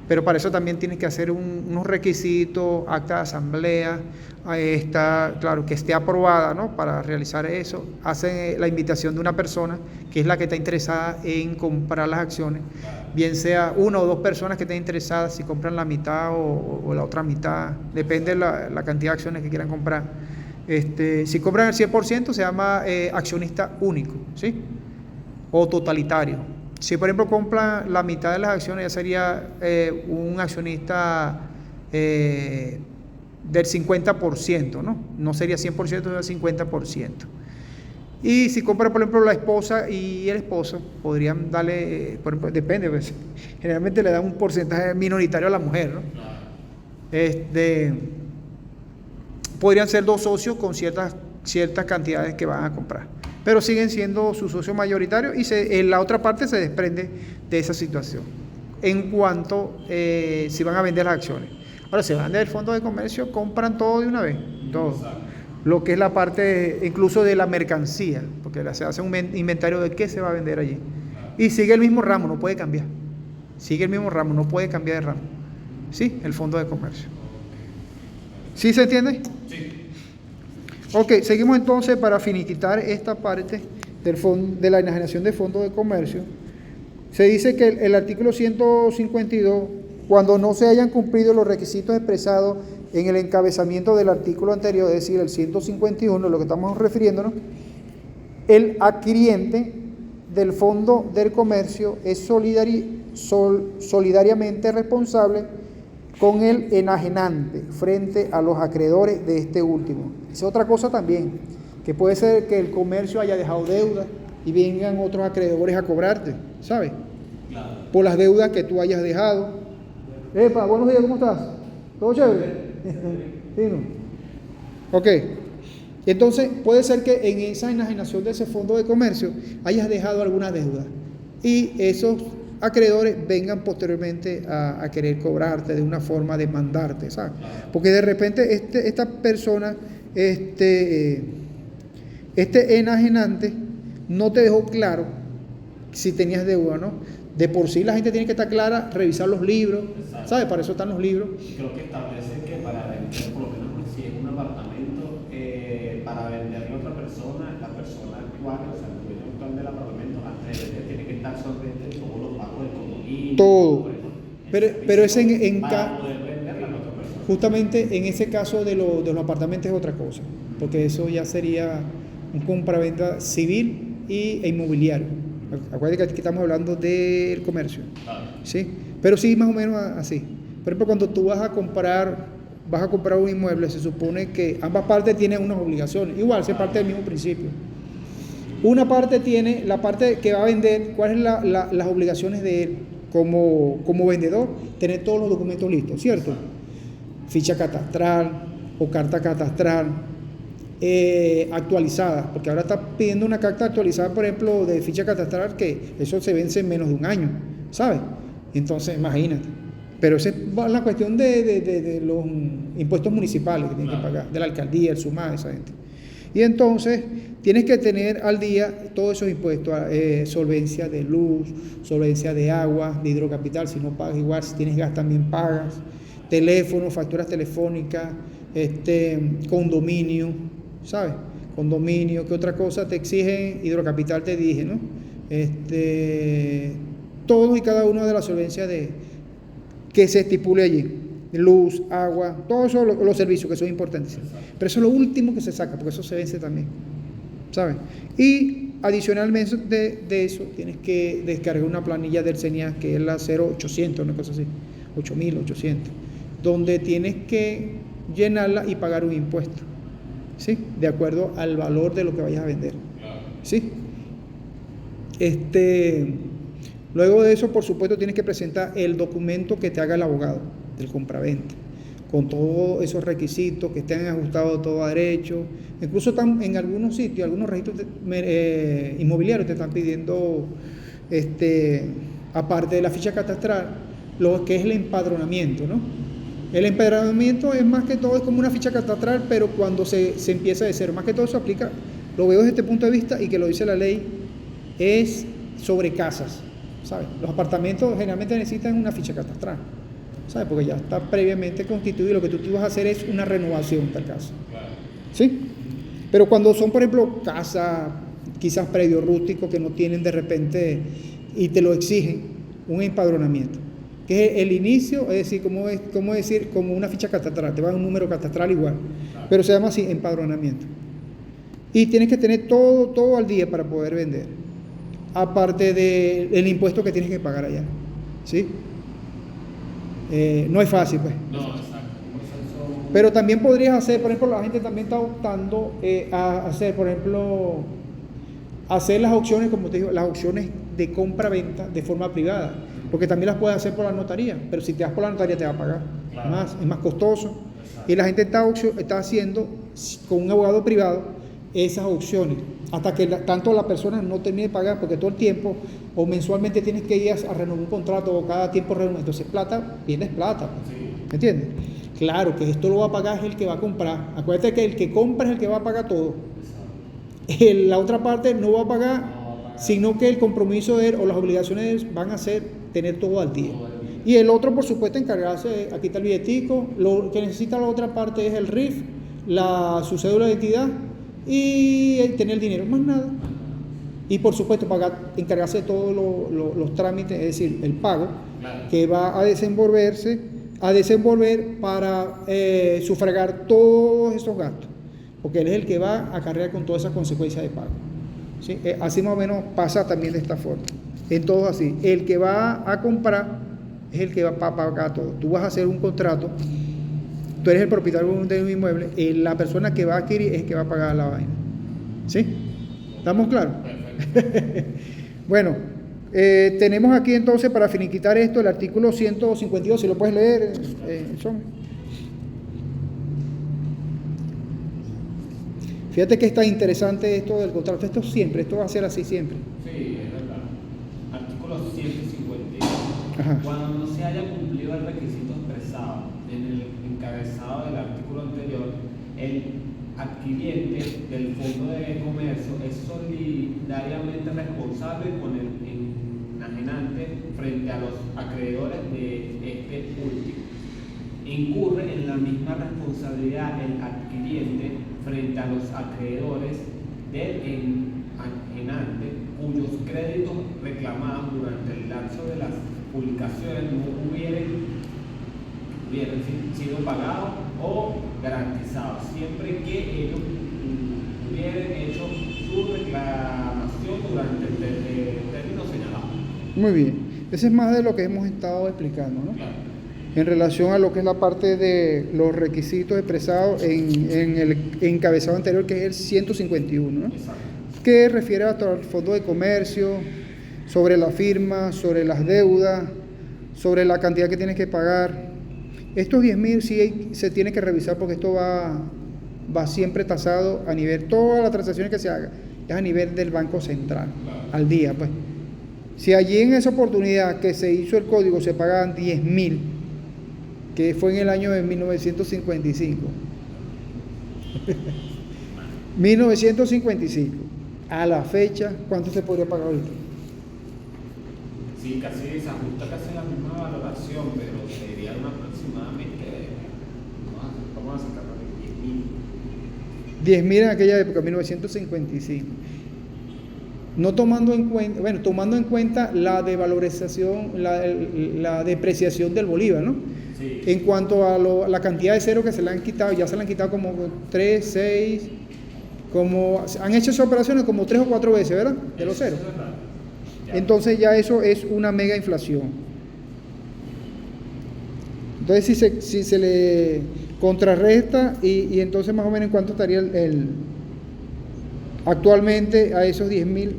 Pero para eso también tienes que hacer unos requisitos, acta de asamblea, claro, que esté aprobada, ¿no? Para realizar eso, hacen la invitación de una persona que es la que está interesada en comprar las acciones, bien sea una o dos personas que estén interesadas, si compran la mitad o la otra mitad, depende de la cantidad de acciones que quieran comprar. Si compran el 100% se llama accionista único, ¿sí? O totalitario. Si por ejemplo compran la mitad de las acciones, ya sería un accionista del 50%, ¿no? No sería 100%, sino 50%. Y si compra, por ejemplo, la esposa y el esposo, podrían darle, por ejemplo, depende, pues, generalmente le dan un porcentaje minoritario a la mujer, ¿no? Podrían ser dos socios con ciertas cantidades que van a comprar, pero siguen siendo su socio mayoritario y en la otra parte se desprende de esa situación en cuanto si van a vender las acciones. Ahora, si van a vender el fondo de comercio, compran todo de una vez, todo. Lo que es la parte incluso de la mercancía, porque se hace un inventario de qué se va a vender allí. Y sigue el mismo ramo, no puede cambiar. Sigue el mismo ramo, no puede cambiar de ramo. ¿Sí? El fondo de comercio. ¿Sí se entiende? Sí. Ok, seguimos entonces para finiquitar esta parte de la enajenación de fondos de comercio. Se dice que el artículo 152, cuando no se hayan cumplido los requisitos expresados en el encabezamiento del artículo anterior, es decir, el 151, lo que estamos refiriéndonos, el adquiriente del fondo del comercio es solidariamente responsable con el enajenante frente a los acreedores de este último. Es otra cosa también, que puede ser que el comercio haya dejado deuda y vengan otros acreedores a cobrarte, ¿sabes? Claro. Por las deudas que tú hayas dejado. Epa, buenos días, ¿cómo estás? ¿Todo chévere? Sí, ¿no? Ok. Entonces, puede ser que en esa enajenación de ese fondo de comercio hayas dejado alguna deuda y esos acreedores vengan posteriormente a querer cobrarte de una forma de mandarte, ¿sabes? Porque de repente esta persona Este enajenante no te dejó claro si tenías deuda, ¿no? De por sí la gente tiene que estar clara, revisar los libros, ¿sabes? Para eso están los libros. Y creo que establece que para vender, por lo menos si es un apartamento, para venderle a otra persona, la persona actual, o sea, el dueño actual del apartamento, antes de vender, tiene que estar solvente en todos los pagos del condominio. Todo. Pero es para poder venderla a la otra persona. justamente en ese caso de los apartamentos es otra cosa, porque eso ya sería un compraventa civil e inmobiliario. Acuérdate que aquí estamos hablando del comercio, ¿sí? Pero sí, más o menos así. Por ejemplo, cuando tú vas a comprar un inmueble, se supone que ambas partes tienen unas obligaciones. Igual, se parte del mismo principio. Una parte tiene, la parte que va a vender, ¿cuáles son las obligaciones de él como vendedor? Tener todos los documentos listos, ¿cierto? Ficha catastral o carta catastral actualizada, porque ahora está pidiendo una carta actualizada, por ejemplo, de ficha catastral, que eso se vence en menos de un año, ¿sabes? Entonces, imagínate. Pero esa es la cuestión de los impuestos municipales que tienen que pagar, de la alcaldía, el SUMA, esa gente. Y entonces tienes que tener al día todos esos impuestos, solvencia de luz, solvencia de agua, de hidrocapital, si no pagas igual, si tienes gas también pagas, teléfono, facturas telefónicas, condominio, ¿sabes? Condominio, ¿qué otra cosa te exigen? Hidrocapital te dije, ¿no? Todos y cada uno de las solvencias que se estipule allí. Luz, agua, todos esos los servicios que son importantes. Pero eso es lo último que se saca, porque eso se vence también, ¿sabes? Y adicionalmente de eso, tienes que descargar una planilla del CENIAS, que es la 0800, una cosa así, 8800, donde tienes que llenarla y pagar un impuesto, ¿sí? De acuerdo al valor de lo que vayas a vender, ¿sí? Luego de eso, por supuesto, tienes que presentar el documento que te haga el abogado del compraventa, con todos esos requisitos que estén ajustados todo a derecho. Incluso en algunos sitios, algunos registros inmobiliarios te están pidiendo, aparte de la ficha catastral, lo que es el empadronamiento, ¿no? El empadronamiento es más que todo, es como una ficha catastral, pero cuando se empieza de cero. Más que todo se aplica, lo veo desde este punto de vista, y que lo dice la ley, es sobre casas, ¿sabes? Los apartamentos generalmente necesitan una ficha catastral, ¿sabes? Porque ya está previamente constituido, y lo que tú vas a hacer es una renovación en tal caso, ¿sí? Pero cuando son, por ejemplo, casas, quizás predios rústicos que no tienen de repente, y te lo exigen, un empadronamiento, que es el inicio, es decir, como una ficha catastral, te va a un número catastral igual, pero se llama así, empadronamiento. Y tienes que tener todo al día para poder vender, aparte del impuesto que tienes que pagar allá, ¿sí? No es fácil, pues. No, exacto. Pero también podrías hacer, por ejemplo, la gente también está optando a hacer, por ejemplo, hacer las opciones, como te digo, las opciones de compra-venta de forma privada, porque también las puedes hacer por la notaría, pero si te vas por la notaría te va a pagar más, es más costoso. Exacto. Y la gente está haciendo con un abogado privado esas opciones, hasta que tanto la persona no termine de pagar, porque todo el tiempo o mensualmente tienes que ir a renovar un contrato, o cada tiempo renovar, entonces plata, pierdes plata, ¿me entiendes? Claro que esto lo va a pagar el que va a comprar. Acuérdate que el que compra es el que va a pagar todo. La otra parte no va a pagar, sino que el compromiso de él o las obligaciones de él van a ser tener todo al día. Y el otro, por supuesto, encargarse, aquí está el billetico, lo que necesita la otra parte es el RIF, su cédula de identidad y tener el dinero, más nada. Y por supuesto encargarse de todos los trámites, es decir, el pago, que va a desenvolver para sufragar todos esos gastos, porque él es el que va a cargar con todas esas consecuencias de pago, ¿sí? Así más o menos pasa también de esta forma, en todo así, el que va a comprar es el que va a pagar todo. Tú vas a hacer un contrato, tú eres el propietario de un inmueble, la persona que va a adquirir es el que va a pagar la vaina, ¿sí? ¿Estamos claros? Bueno, tenemos aquí entonces, para finiquitar esto, el artículo 152, si lo puedes leer, Fíjate que está interesante esto del contrato, esto va a ser así siempre. Sí, es verdad. Artículo 152. Ajá. Cuando no se haya cumplido el requisito expresado en el encabezado del artículo anterior, el adquiriente del Fondo de Comercio es solidariamente responsable con el enajenante frente a los acreedores de este último. Incurre en la misma responsabilidad el adquiriente frente a los acreedores del enajenante cuyos créditos reclamados durante el lapso de las publicaciones no hubieran sido pagados o garantizados, siempre que ellos hubieran hecho su reclamación durante el término señalado. Muy bien, ese es más de lo que hemos estado explicando, ¿no? Claro. En relación a lo que es la parte de los requisitos expresados en el encabezado anterior, que es el 151, ¿no? Exacto. Que refiere a todo el Fondo de Comercio, sobre la firma, sobre las deudas, sobre la cantidad que tienes que pagar. Estos 10.000 sí se tiene que revisar porque esto va siempre tasado a nivel, todas las transacciones que se hagan, es a nivel del Banco Central, al día, pues. Si allí en esa oportunidad que se hizo el código se pagaban 10.000, que fue en el año de 1955. 1955. A la fecha, ¿cuánto se podría pagar ahorita? Sí, casi se ajusta casi la misma valoración, pero sería aproximadamente, vamos a sacarlo de 10.000. 10.000 en aquella época, 1955. No tomando en cuenta, bueno, tomando en cuenta la devalorización, la depreciación del bolívar, ¿no? Sí. En cuanto a la cantidad de cero que se le han quitado, ya se le han quitado como 3, 6, como han hecho esas operaciones como 3 o 4 veces, ¿verdad? De los ceros. Entonces ya eso es una mega inflación. Entonces si se le contrarresta y entonces más o menos en cuánto estaría actualmente a esos 10.000.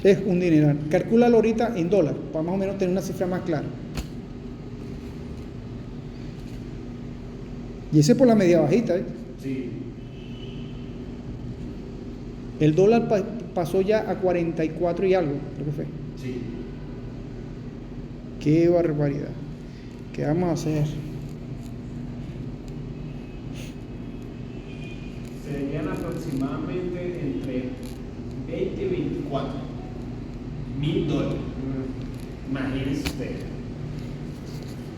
Es un dineral. Calcúlalo ahorita en dólar, para más o menos tener una cifra más clara. Y ese por la media bajita, ¿eh? Sí. El dólar pasó ya a 44 y algo, creo que fue. Sí. Qué barbaridad. ¿Qué vamos a hacer? Serían aproximadamente entre 20 y 24 mil dólares. Imagínense ustedes.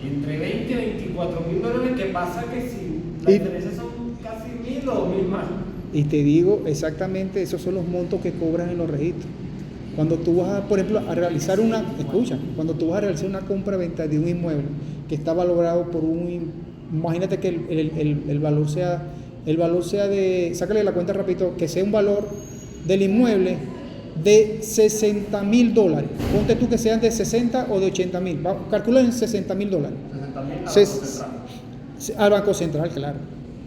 Entre 20 y 24 mil dólares, que pasa que si las diferencias son casi 1.000 o 2.000 más. Y te digo exactamente, esos son los montos que cobran en los registros. Cuando tú vas, por ejemplo, a realizar cuando tú vas a realizar una compra-venta de un inmueble que está valorado por imagínate que el valor sea de, sácale la cuenta rapidito, que sea un valor del inmueble de $60.000. Ponte tú que sean de 60 o de 80.000. Calcula en $60.000. 60.000 al Banco Central, claro.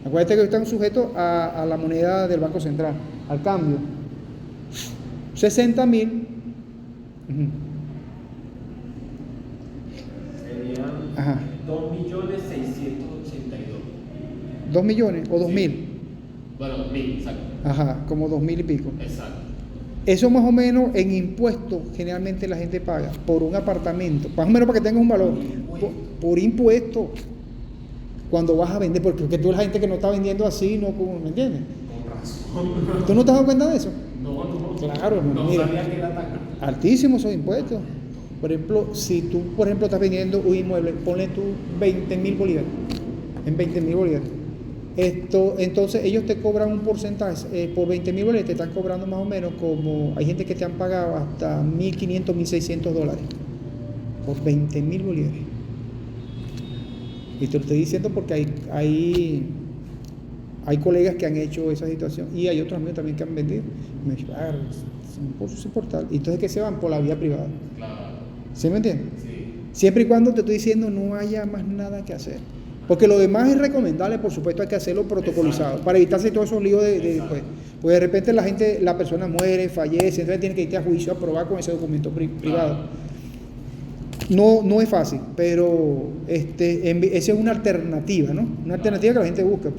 Acuérdate que están sujetos a la moneda del Banco Central, al cambio. 60.000. Serían 2.682.000. 2 millones o 2.000. Sí. Bueno, 2.000, exacto. Ajá, como 2.000 y pico. Exacto. Eso más o menos en impuestos generalmente la gente paga por un apartamento, más o menos para que tengas un valor, por impuesto, cuando vas a vender, porque tú eres la gente que no está vendiendo así, ¿me entiendes? Con razón. ¿Tú no te has dado cuenta de eso? No. Claro, no mira, sabía que era tan altísimos esos impuestos. Por ejemplo, si tú, estás vendiendo un inmueble, ponle tú 20.000 bolívares, en 20.000 bolívares. Entonces ellos te cobran un porcentaje, por 20.000 bolívares te están cobrando más o menos como, hay gente que te han pagado hasta $1.500, $1.600 por 20.000 bolívares. Y te lo estoy diciendo porque hay colegas que han hecho esa situación y hay otros amigos también que han vendido. Me dicen, por su portal. Y entonces que se van por la vía privada. Claro. ¿Sí me entiendes? Sí. Siempre y cuando te estoy diciendo no haya más nada que hacer. Porque lo demás es recomendable, por supuesto, hay que hacerlo protocolizado. Exacto. Para evitarse todos esos líos pues, porque de repente la persona muere, fallece, entonces tiene que irte a juicio a probar con ese documento privado. No es fácil, pero esa es una alternativa, ¿no? Una alternativa que la gente busca.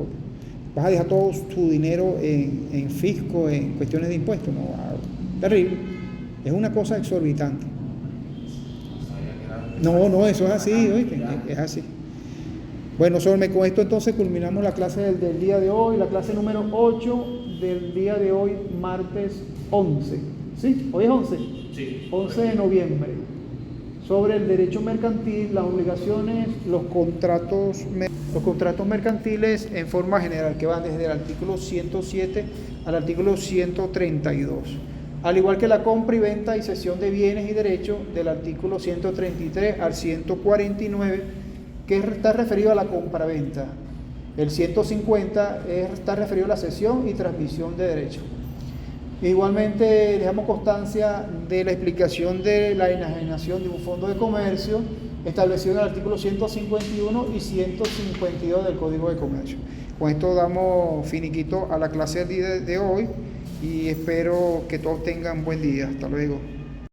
vas a dejar todo tu dinero en fisco, en cuestiones de impuestos, no, terrible, es una cosa exorbitante. No, eso es así, ¿oíste? Es así. Bueno, Sorme, con esto entonces culminamos la clase del día de hoy, la clase número 8 del día de hoy, martes 11. ¿Sí? ¿Hoy es 11? Sí. 11 de noviembre. Sobre el derecho mercantil, las obligaciones, los contratos mercantiles en forma general, que van desde el artículo 107 al artículo 132. Al igual que la compra y venta y cesión de bienes y derechos del artículo 133 al 149, que está referido a la compra-venta. El 150 está referido a la cesión y transmisión de derechos. Igualmente dejamos constancia de la explicación de la enajenación de un fondo de comercio establecido en el artículo 151 y 152 del Código de Comercio. Con esto damos finiquito a la clase del día de hoy y espero que todos tengan buen día. Hasta luego.